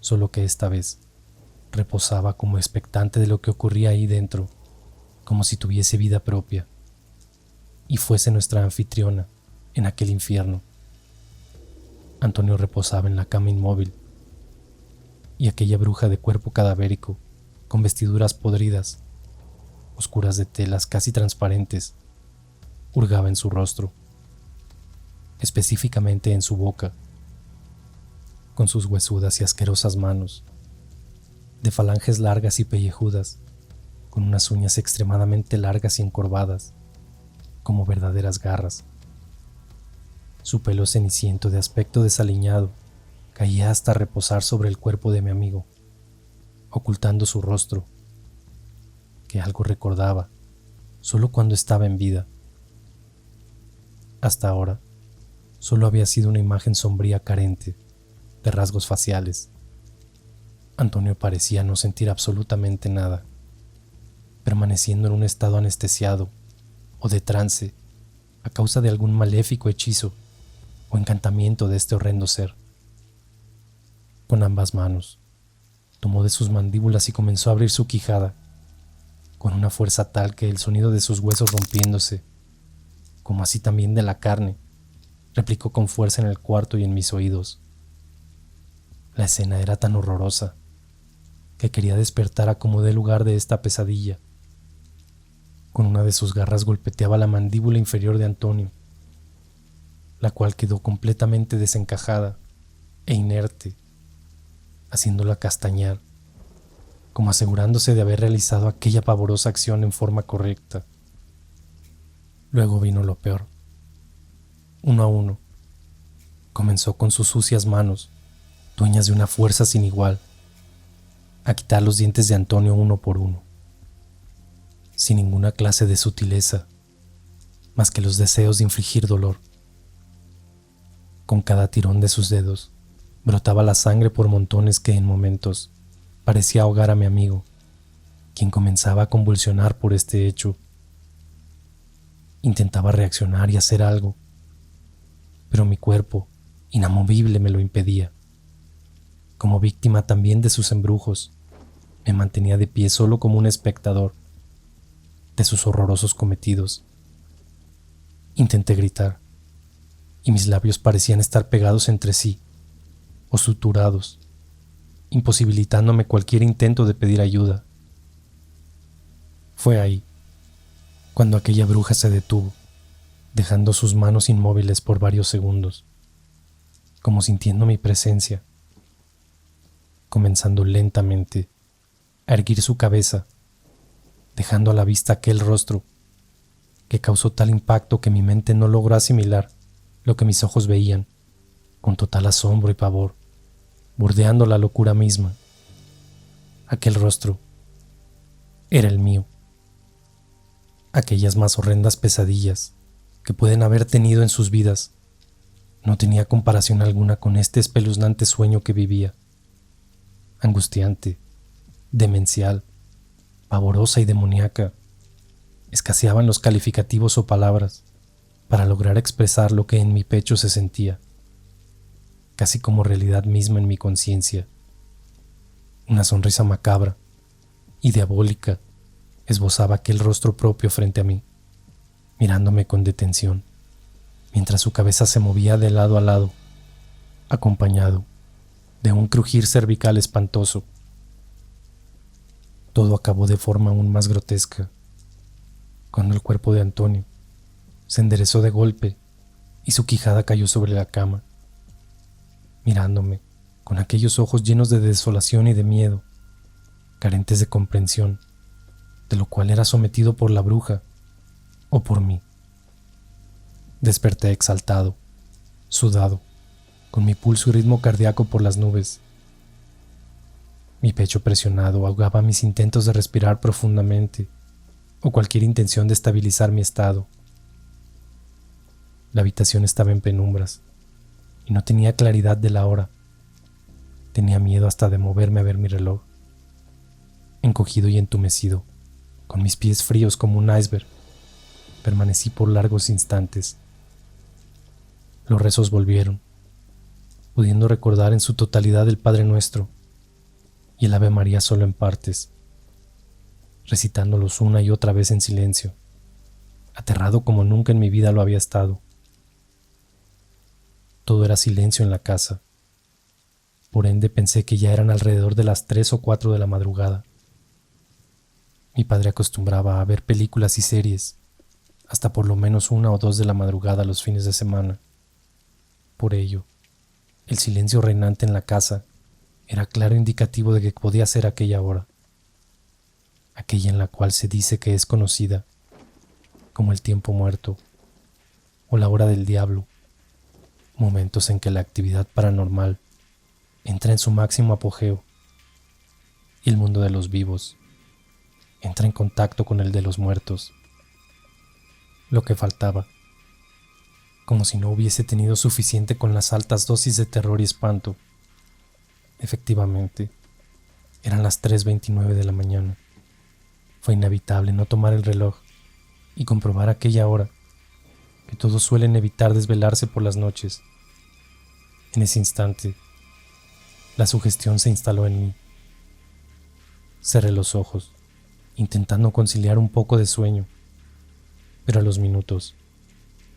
solo que esta vez reposaba como expectante de lo que ocurría ahí dentro, como si tuviese vida propia y fuese nuestra anfitriona en aquel infierno. Antonio reposaba en la cama inmóvil y aquella bruja de cuerpo cadavérico, con vestiduras podridas, oscuras de telas casi transparentes, hurgaba en su rostro, específicamente en su boca, con sus huesudas y asquerosas manos, de falanges largas y pellejudas, con unas uñas extremadamente largas y encorvadas, como verdaderas garras. Su pelo ceniciento de aspecto desaliñado caía hasta reposar sobre el cuerpo de mi amigo, ocultando su rostro, que algo recordaba solo cuando estaba en vida. Hasta ahora, solo había sido una imagen sombría carente de rasgos faciales. Antonio parecía no sentir absolutamente nada, permaneciendo en un estado anestesiado o de trance a causa de algún maléfico hechizo o encantamiento de este horrendo ser. Con ambas manos, tomó de sus mandíbulas y comenzó a abrir su quijada, con una fuerza tal que el sonido de sus huesos rompiéndose, como así también de la carne, replicó con fuerza en el cuarto y en mis oídos. La escena era tan horrorosa que quería despertar a como dé lugar de esta pesadilla. Con una de sus garras golpeteaba la mandíbula inferior de Antonio, la cual quedó completamente desencajada e inerte, haciéndola castañar, como asegurándose de haber realizado aquella pavorosa acción en forma correcta. Luego vino lo peor. Uno a uno, comenzó con sus sucias manos, dueñas de una fuerza sin igual, a quitar los dientes de Antonio uno por uno, sin ninguna clase de sutileza, más que los deseos de infligir dolor. Con cada tirón de sus dedos, brotaba la sangre por montones que en momentos parecía ahogar a mi amigo, quien comenzaba a convulsionar por este hecho. Intentaba reaccionar y hacer algo, pero mi cuerpo, inamovible, me lo impedía. Como víctima también de sus embrujos, me mantenía de pie solo como un espectador de sus horrorosos cometidos. Intenté gritar, y mis labios parecían estar pegados entre sí, o suturados, imposibilitándome cualquier intento de pedir ayuda. Fue ahí, cuando aquella bruja se detuvo, dejando sus manos inmóviles por varios segundos, como sintiendo mi presencia, comenzando lentamente a erguir su cabeza, dejando a la vista aquel rostro que causó tal impacto que mi mente no logró asimilar lo que mis ojos veían, con total asombro y pavor, bordeando la locura misma. Aquel rostro era el mío. Aquellas más horrendas pesadillas que pueden haber tenido en sus vidas no tenía comparación alguna con este espeluznante sueño que vivía, angustiante, demencial, pavorosa y demoníaca. Escaseaban los calificativos o palabras para lograr expresar lo que en mi pecho se sentía, casi como realidad misma en mi conciencia. Una sonrisa macabra y diabólica esbozaba aquel rostro propio frente a mí, mirándome con detención, mientras su cabeza se movía de lado a lado, acompañado de un crujir cervical espantoso. Todo acabó de forma aún más grotesca, cuando el cuerpo de Antonio se enderezó de golpe y su quijada cayó sobre la cama, mirándome con aquellos ojos llenos de desolación y de miedo, carentes de comprensión de lo cual era sometido por la bruja o por mí. Desperté exaltado, sudado, con mi pulso y ritmo cardíaco por las nubes. Mi pecho presionado ahogaba mis intentos de respirar profundamente o cualquier intención de estabilizar mi estado. La habitación estaba en penumbras y no tenía claridad de la hora. Tenía miedo hasta de moverme a ver mi reloj. Encogido y entumecido, con mis pies fríos como un iceberg, permanecí por largos instantes. Los rezos volvieron, pudiendo recordar en su totalidad el Padre Nuestro y el Ave María solo en partes, recitándolos una y otra vez en silencio, aterrado como nunca en mi vida lo había estado. Todo era silencio en la casa. Por ende pensé que ya eran alrededor de las 3 o 4 de la madrugada. Mi padre acostumbraba a ver películas y series hasta por lo menos 1 o 2 de la madrugada los fines de semana. Por ello, el silencio reinante en la casa era claro indicativo de que podía ser aquella hora, aquella en la cual se dice que es conocida como el tiempo muerto o la hora del diablo, momentos en que la actividad paranormal entra en su máximo apogeo y el mundo de los vivos entra en contacto con el de los muertos. Lo que faltaba, como si no hubiese tenido suficiente con las altas dosis de terror y espanto. Efectivamente, eran las 3:29 de la mañana. Fue inevitable no tomar el reloj y comprobar aquella hora, que todos suelen evitar desvelarse por las noches. En ese instante, la sugestión se instaló en mí. Cerré los ojos, intentando conciliar un poco de sueño, pero a los minutos,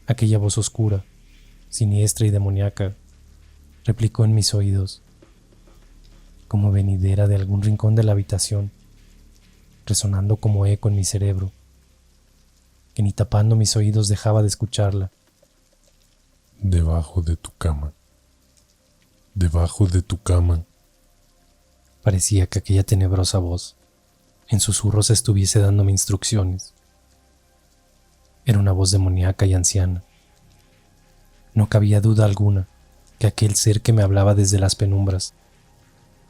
aquella voz oscura, siniestra y demoníaca, replicó en mis oídos, como venidera de algún rincón de la habitación, resonando como eco en mi cerebro, que ni tapando mis oídos dejaba de escucharla. Debajo de tu cama. Debajo de tu cama. Parecía que aquella tenebrosa voz, en susurros, estuviese dándome instrucciones. Era una voz demoníaca y anciana. No cabía duda alguna que aquel ser que me hablaba desde las penumbras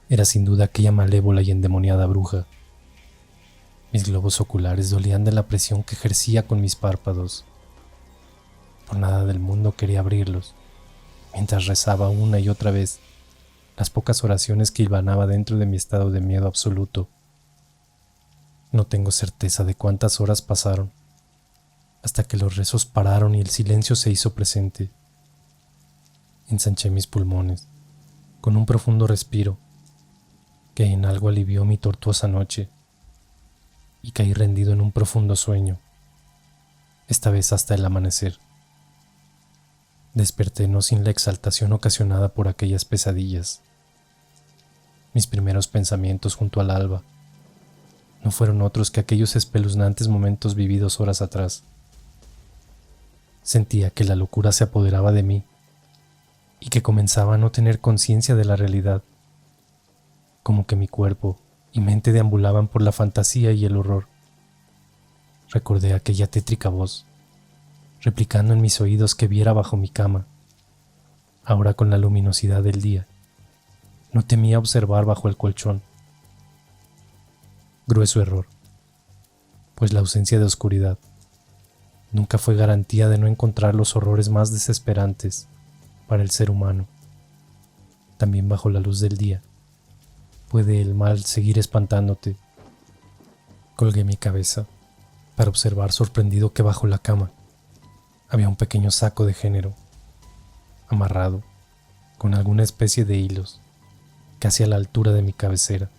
era sin duda aquella malévola y endemoniada bruja. Mis globos oculares dolían de la presión que ejercía con mis párpados. Por nada del mundo quería abrirlos, mientras rezaba una y otra vez las pocas oraciones que hilvanaba dentro de mi estado de miedo absoluto. No tengo certeza de cuántas horas pasaron, hasta que los rezos pararon y el silencio se hizo presente. Ensanché mis pulmones, con un profundo respiro, que en algo alivió mi tortuosa noche, y caí rendido en un profundo sueño, esta vez hasta el amanecer. Desperté no sin la exaltación ocasionada por aquellas pesadillas. Mis primeros pensamientos junto al alba no fueron otros que aquellos espeluznantes momentos vividos horas atrás. Sentía que la locura se apoderaba de mí y que comenzaba a no tener conciencia de la realidad, como que mi cuerpo y mente deambulaban por la fantasía y el horror. Recordé aquella tétrica voz, replicando en mis oídos que viera bajo mi cama. Ahora, con la luminosidad del día, no temía observar bajo el colchón. Grueso error, pues la ausencia de oscuridad nunca fue garantía de no encontrar los horrores más desesperantes para el ser humano. También bajo la luz del día puede el mal seguir espantándote. Colgué mi cabeza para observar sorprendido que bajo la cama había un pequeño saco de género, amarrado con alguna especie de hilos, casi a la altura de mi cabecera.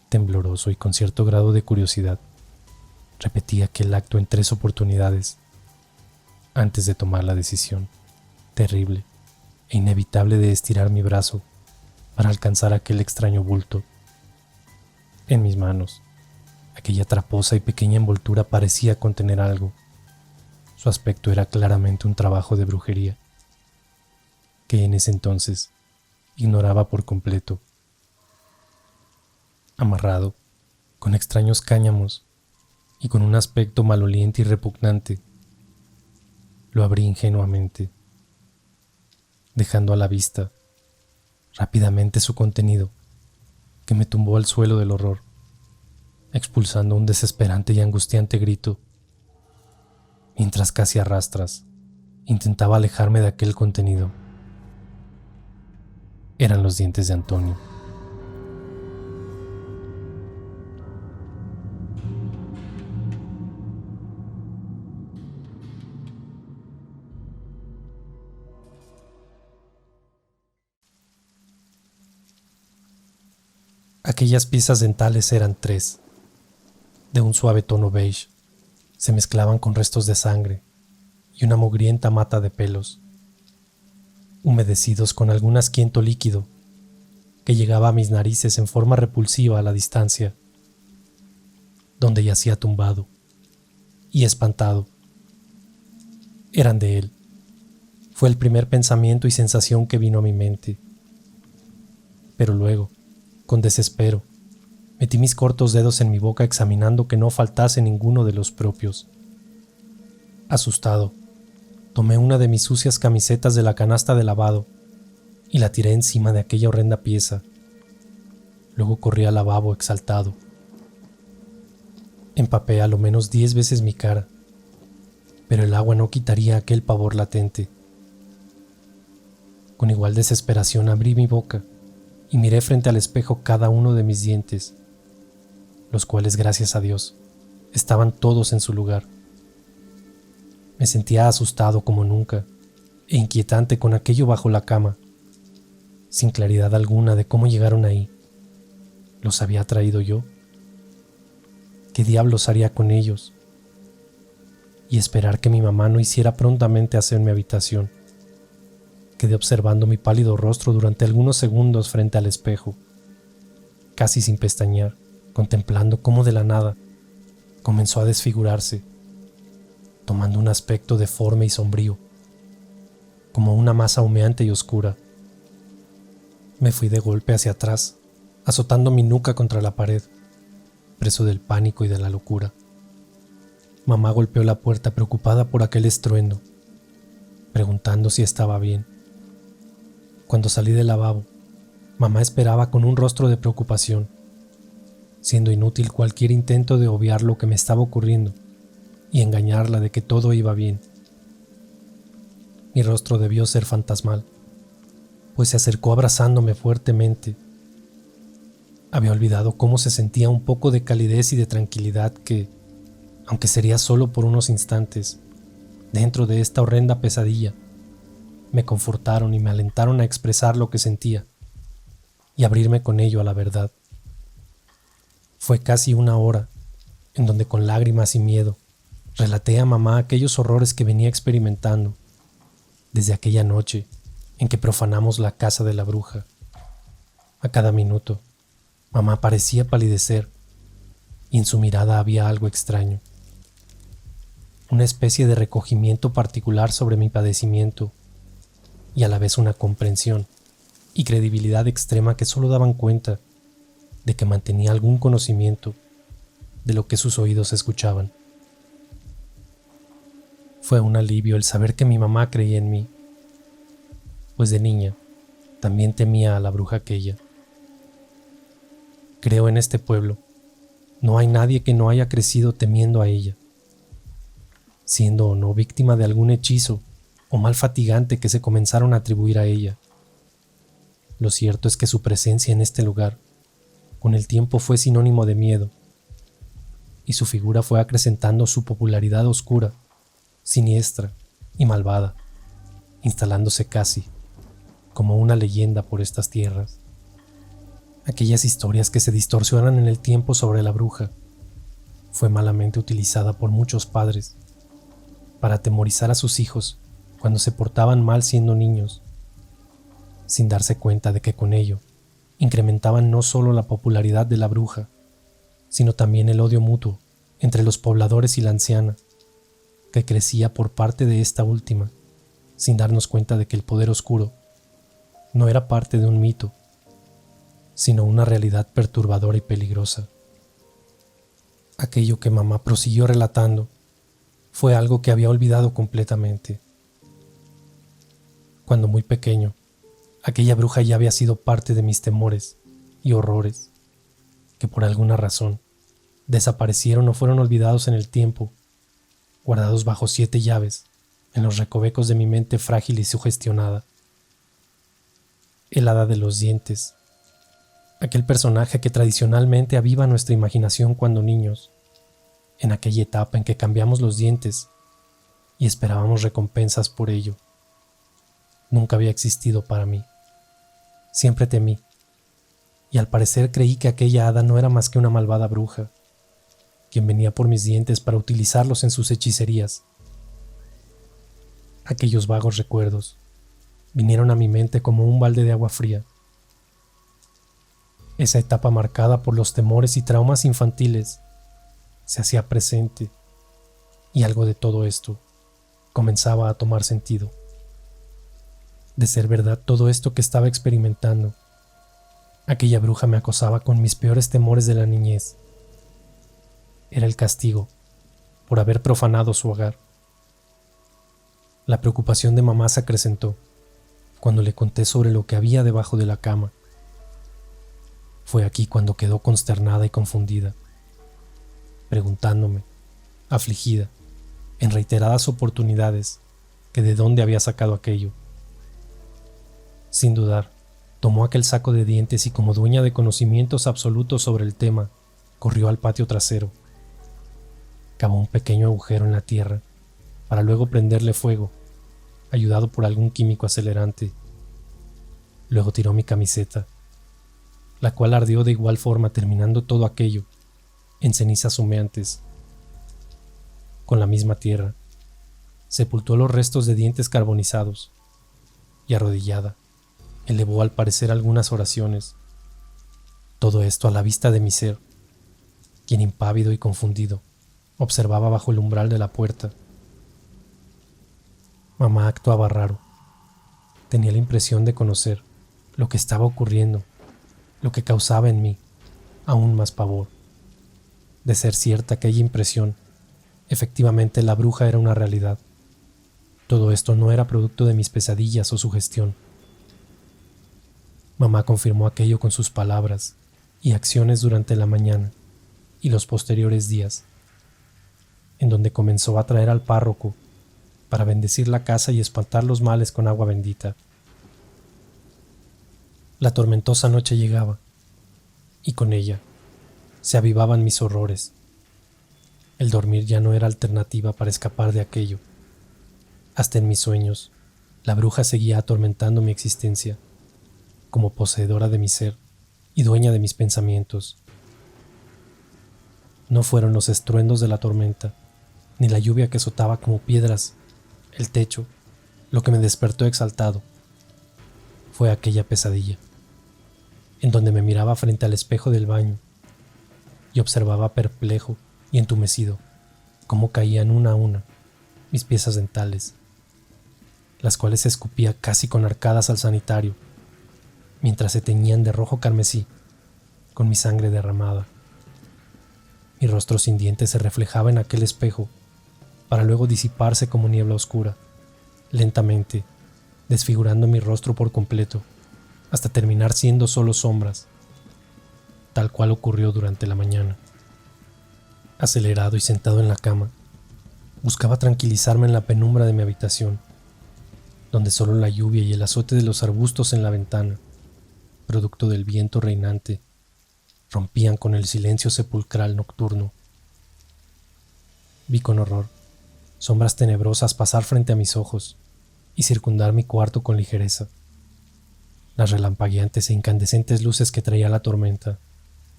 Tembloroso y con cierto grado de curiosidad, repetí aquel acto en 3 oportunidades antes de tomar la decisión terrible e inevitable de estirar mi brazo para alcanzar aquel extraño bulto. En mis manos, aquella traposa y pequeña envoltura parecía contener algo. Su aspecto era claramente un trabajo de brujería, que en ese entonces ignoraba por completo. Amarrado, con extraños cáñamos y con un aspecto maloliente y repugnante, lo abrí ingenuamente, dejando a la vista rápidamente su contenido, que me tumbó al suelo del horror, expulsando un desesperante y angustiante grito, mientras casi a rastras intentaba alejarme de aquel contenido. Eran los dientes de Antonio. Aquellas piezas dentales eran 3, de un suave tono beige. Se mezclaban con restos de sangre y una mugrienta mata de pelos, humedecidos con algún asquiento líquido que llegaba a mis narices en forma repulsiva a la distancia, donde yacía tumbado y espantado. Eran de él. Fue el primer pensamiento y sensación que vino a mi mente. Pero luego, con desespero, metí mis cortos dedos en mi boca examinando que no faltase ninguno de los propios. Asustado, tomé una de mis sucias camisetas de la canasta de lavado y la tiré encima de aquella horrenda pieza. Luego corrí al lavabo exaltado. Empapé a lo menos 10 veces mi cara, pero el agua no quitaría aquel pavor latente. Con igual desesperación abrí mi boca y miré frente al espejo cada uno de mis dientes, los cuales, gracias a Dios, estaban todos en su lugar. Me sentía asustado como nunca e inquietante con aquello bajo la cama, sin claridad alguna de cómo llegaron ahí. ¿Los había traído yo? ¿Qué diablos haría con ellos? Y esperar que mi mamá no hiciera prontamente hacer mi habitación. Quedé observando mi pálido rostro durante algunos segundos frente al espejo, casi sin pestañear, contemplando cómo de la nada comenzó a desfigurarse, tomando un aspecto deforme y sombrío, como una masa humeante y oscura. Me fui de golpe hacia atrás, azotando mi nuca contra la pared, preso del pánico y de la locura. Mamá golpeó la puerta preocupada por aquel estruendo, preguntando si estaba bien. Cuando salí del lavabo, mamá esperaba con un rostro de preocupación, siendo inútil cualquier intento de obviar lo que me estaba ocurriendo y engañarla de que todo iba bien. Mi rostro debió ser fantasmal, pues se acercó abrazándome fuertemente. Había olvidado cómo se sentía un poco de calidez y de tranquilidad que, aunque sería solo por unos instantes, dentro de esta horrenda pesadilla, me confortaron y me alentaron a expresar lo que sentía y abrirme con ello a la verdad. Fue casi una hora en donde con lágrimas y miedo relaté a mamá aquellos horrores que venía experimentando desde aquella noche en que profanamos la casa de la bruja. A cada minuto, mamá parecía palidecer y en su mirada había algo extraño, una especie de recogimiento particular sobre mi padecimiento y a la vez una comprensión y credibilidad extrema que solo daban cuenta de que mantenía algún conocimiento de lo que sus oídos escuchaban. Fue un alivio el saber que mi mamá creía en mí, pues de niña también temía a la bruja aquella. Creo en este pueblo, no hay nadie que no haya crecido temiendo a ella, siendo o no víctima de algún hechizo o mal fatigante que se comenzaron a atribuir a ella. Lo cierto es que su presencia en este lugar, con el tiempo fue sinónimo de miedo, y su figura fue acrecentando su popularidad oscura, siniestra y malvada, instalándose casi como una leyenda por estas tierras. Aquellas historias que se distorsionan en el tiempo sobre la bruja fue malamente utilizada por muchos padres para atemorizar a sus hijos cuando se portaban mal siendo niños, sin darse cuenta de que con ello incrementaban no solo la popularidad de la bruja, sino también el odio mutuo entre los pobladores y la anciana, que crecía por parte de esta última, sin darnos cuenta de que el poder oscuro no era parte de un mito, sino una realidad perturbadora y peligrosa. Aquello que mamá prosiguió relatando fue algo que había olvidado completamente. Cuando muy pequeño, aquella bruja ya había sido parte de mis temores y horrores, que por alguna razón desaparecieron o fueron olvidados en el tiempo, guardados bajo 7 llaves en los recovecos de mi mente frágil y sugestionada. El hada de los dientes, aquel personaje que tradicionalmente aviva nuestra imaginación cuando niños, en aquella etapa en que cambiamos los dientes y esperábamos recompensas por ello, nunca había existido para mí. Siempre temí, y al parecer creí que aquella hada no era más que una malvada bruja, quien venía por mis dientes para utilizarlos en sus hechicerías. Aquellos vagos recuerdos vinieron a mi mente como un balde de agua fría. Esa etapa marcada por los temores y traumas infantiles se hacía presente, y algo de todo esto comenzaba a tomar sentido. De ser verdad todo esto que estaba experimentando, aquella bruja me acosaba con mis peores temores de la niñez. Era el castigo por haber profanado su hogar. La preocupación de mamá se acrecentó cuando le conté sobre lo que había debajo de la cama. Fue aquí cuando quedó consternada y confundida, preguntándome, afligida, en reiteradas oportunidades, que de dónde había sacado aquello. Sin dudar, tomó aquel saco de dientes y como dueña de conocimientos absolutos sobre el tema, corrió al patio trasero. Cavó un pequeño agujero en la tierra para luego prenderle fuego, ayudado por algún químico acelerante. Luego tiró mi camiseta, la cual ardió de igual forma, terminando todo aquello en cenizas humeantes. Con la misma tierra, sepultó los restos de dientes carbonizados y arrodillada, elevó al parecer algunas oraciones. Todo esto a la vista de mi ser, quien impávido y confundido observaba bajo el umbral de la puerta. Mamá actuaba raro, Tenía la impresión de conocer lo que estaba ocurriendo, lo que causaba en mí aún más pavor. De ser cierta aquella impresión, efectivamente la bruja era una realidad. Todo esto no era producto de mis pesadillas o sugestión. Mamá confirmó aquello con sus palabras y acciones durante la mañana y los posteriores días, en donde comenzó a traer al párroco para bendecir la casa y espantar los males con agua bendita. La tormentosa noche llegaba, y con ella se avivaban mis horrores. El dormir ya no era alternativa para escapar de aquello. Hasta en mis sueños, la bruja seguía atormentando mi existencia, como poseedora de mi ser y dueña de mis pensamientos. No fueron los estruendos de la tormenta, ni la lluvia que azotaba como piedras el techo, lo que me despertó exaltado. Fue aquella pesadilla, en donde me miraba frente al espejo del baño y observaba perplejo y entumecido cómo caían una a una mis piezas dentales, las cuales escupía casi con arcadas al sanitario, mientras se teñían de rojo carmesí con mi sangre derramada. Mi rostro sin dientes se reflejaba en aquel espejo para luego disiparse como niebla oscura, lentamente, desfigurando mi rostro por completo, hasta terminar siendo solo sombras, tal cual ocurrió durante la mañana. Acelerado y sentado en la cama, buscaba tranquilizarme en la penumbra de mi habitación, donde solo la lluvia y el azote de los arbustos en la ventana, producto del viento reinante, rompían con el silencio sepulcral nocturno. Vi con horror sombras tenebrosas pasar frente a mis ojos y circundar mi cuarto con ligereza. Las relampagueantes e incandescentes luces que traía la tormenta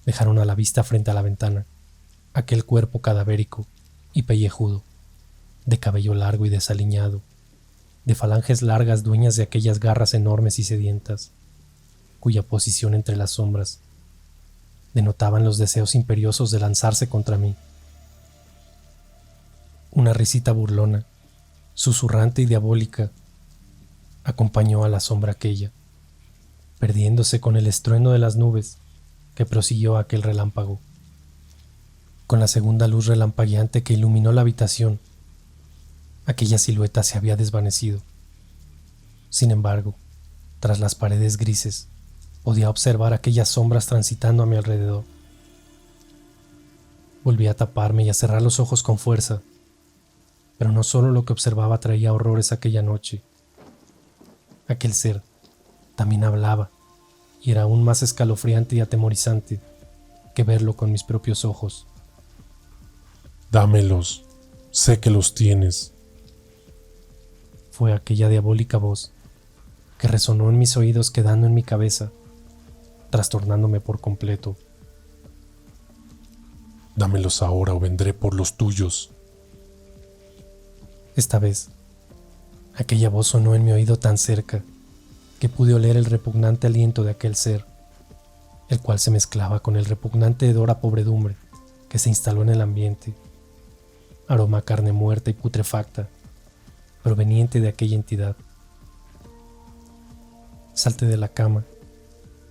dejaron a la vista frente a la ventana aquel cuerpo cadavérico y pellejudo, de cabello largo y desaliñado, de falanges largas dueñas de aquellas garras enormes y sedientas, cuya posición entre las sombras denotaban los deseos imperiosos de lanzarse contra mí. Una risita burlona, susurrante y diabólica, acompañó a la sombra aquella, perdiéndose con el estruendo de las nubes que prosiguió aquel relámpago. Con la segunda luz relampagueante que iluminó la habitación, aquella silueta se había desvanecido. Sin embargo, tras las paredes grises, podía observar aquellas sombras transitando a mi alrededor. Volví a taparme y a cerrar los ojos con fuerza, pero no solo lo que observaba traía horrores aquella noche. Aquel ser también hablaba, y era aún más escalofriante y atemorizante que verlo con mis propios ojos. Dámelos, sé que los tienes. Fue aquella diabólica voz que resonó en mis oídos, quedando en mi cabeza, trastornándome por completo. Dámelos ahora o vendré por los tuyos. Esta vez, aquella voz sonó en mi oído tan cerca que pude oler el repugnante aliento de aquel ser, el cual se mezclaba con el repugnante hedor a podredumbre que se instaló en el ambiente, aroma a carne muerta y putrefacta, proveniente de aquella entidad. Salté de la cama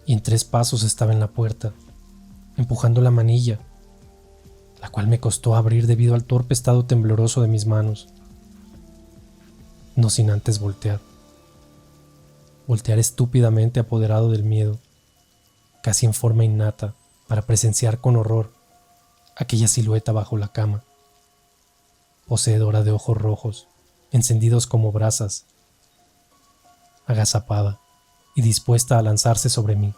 y en 3 pasos estaba en la puerta, empujando la manilla, la cual me costó abrir debido al torpe estado tembloroso de mis manos. No sin antes voltear estúpidamente apoderado del miedo, casi en forma innata, para presenciar con horror aquella silueta bajo la cama, poseedora de ojos rojos, encendidos como brasas, agazapada y dispuesta a lanzarse sobre mí.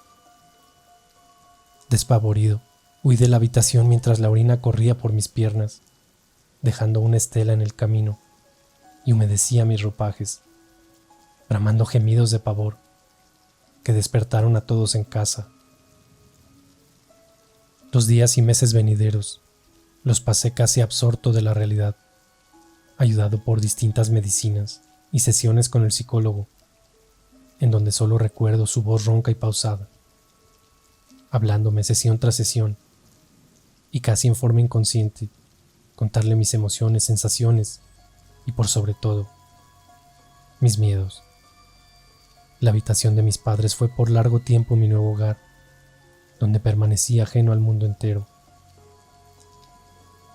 Despavorido, huí de la habitación mientras la orina corría por mis piernas, dejando una estela en el camino, y humedecía mis ropajes, bramando gemidos de pavor que despertaron a todos en casa. Los días y meses venideros los pasé casi absorto de la realidad, ayudado por distintas medicinas y sesiones con el psicólogo, en donde solo recuerdo su voz ronca y pausada, hablándome sesión tras sesión, y casi en forma inconsciente, contarle mis emociones, sensaciones y por sobre todo, mis miedos. La habitación de mis padres fue por largo tiempo mi nuevo hogar, donde permanecí ajeno al mundo entero.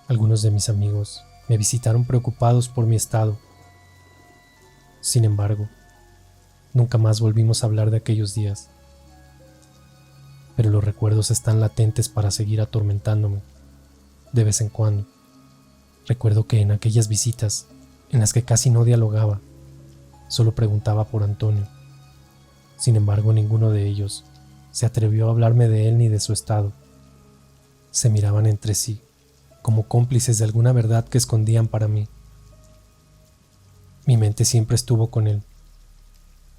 Algunos de mis amigos me visitaron preocupados por mi estado. Sin embargo, nunca más volvimos a hablar de aquellos días. Pero los recuerdos están latentes para seguir atormentándome. De vez en cuando, recuerdo que en aquellas visitas, en las que casi no dialogaba, solo preguntaba por Antonio. Sin embargo, ninguno de ellos se atrevió a hablarme de él ni de su estado. Se miraban entre sí, como cómplices de alguna verdad que escondían para mí. Mi mente siempre estuvo con él,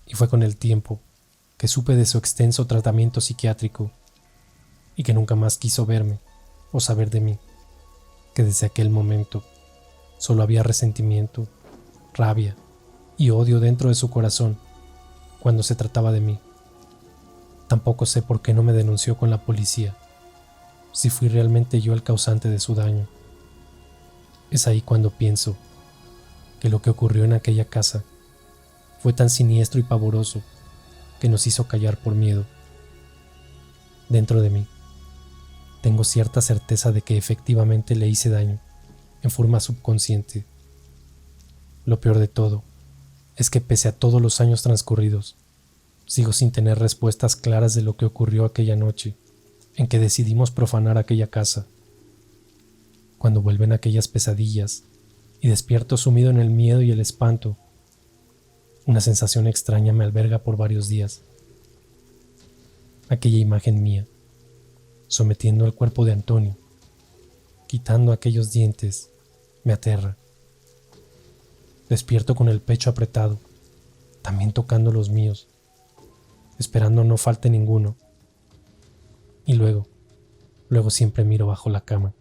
y fue con el tiempo que supe de su extenso tratamiento psiquiátrico y que nunca más quiso verme o saber de mí, que desde aquel momento solo había resentimiento, rabia y odio dentro de su corazón cuando se trataba de mí. Tampoco sé por qué no me denunció con la policía, si fui realmente yo el causante de su daño. Es ahí cuando pienso que lo que ocurrió en aquella casa fue tan siniestro y pavoroso que nos hizo callar por miedo. Dentro de mí, tengo cierta certeza de que efectivamente le hice daño, en forma subconsciente. Lo peor de todo es que pese a todos los años transcurridos, sigo sin tener respuestas claras de lo que ocurrió aquella noche en que decidimos profanar aquella casa. Cuando vuelven aquellas pesadillas y despierto sumido en el miedo y el espanto, una sensación extraña me alberga por varios días. Aquella imagen mía, sometiendo el cuerpo de Antonio, quitando aquellos dientes, me aterra. Despierto con el pecho apretado, también tocando los míos, esperando no falte ninguno. Y luego siempre miro bajo la cama.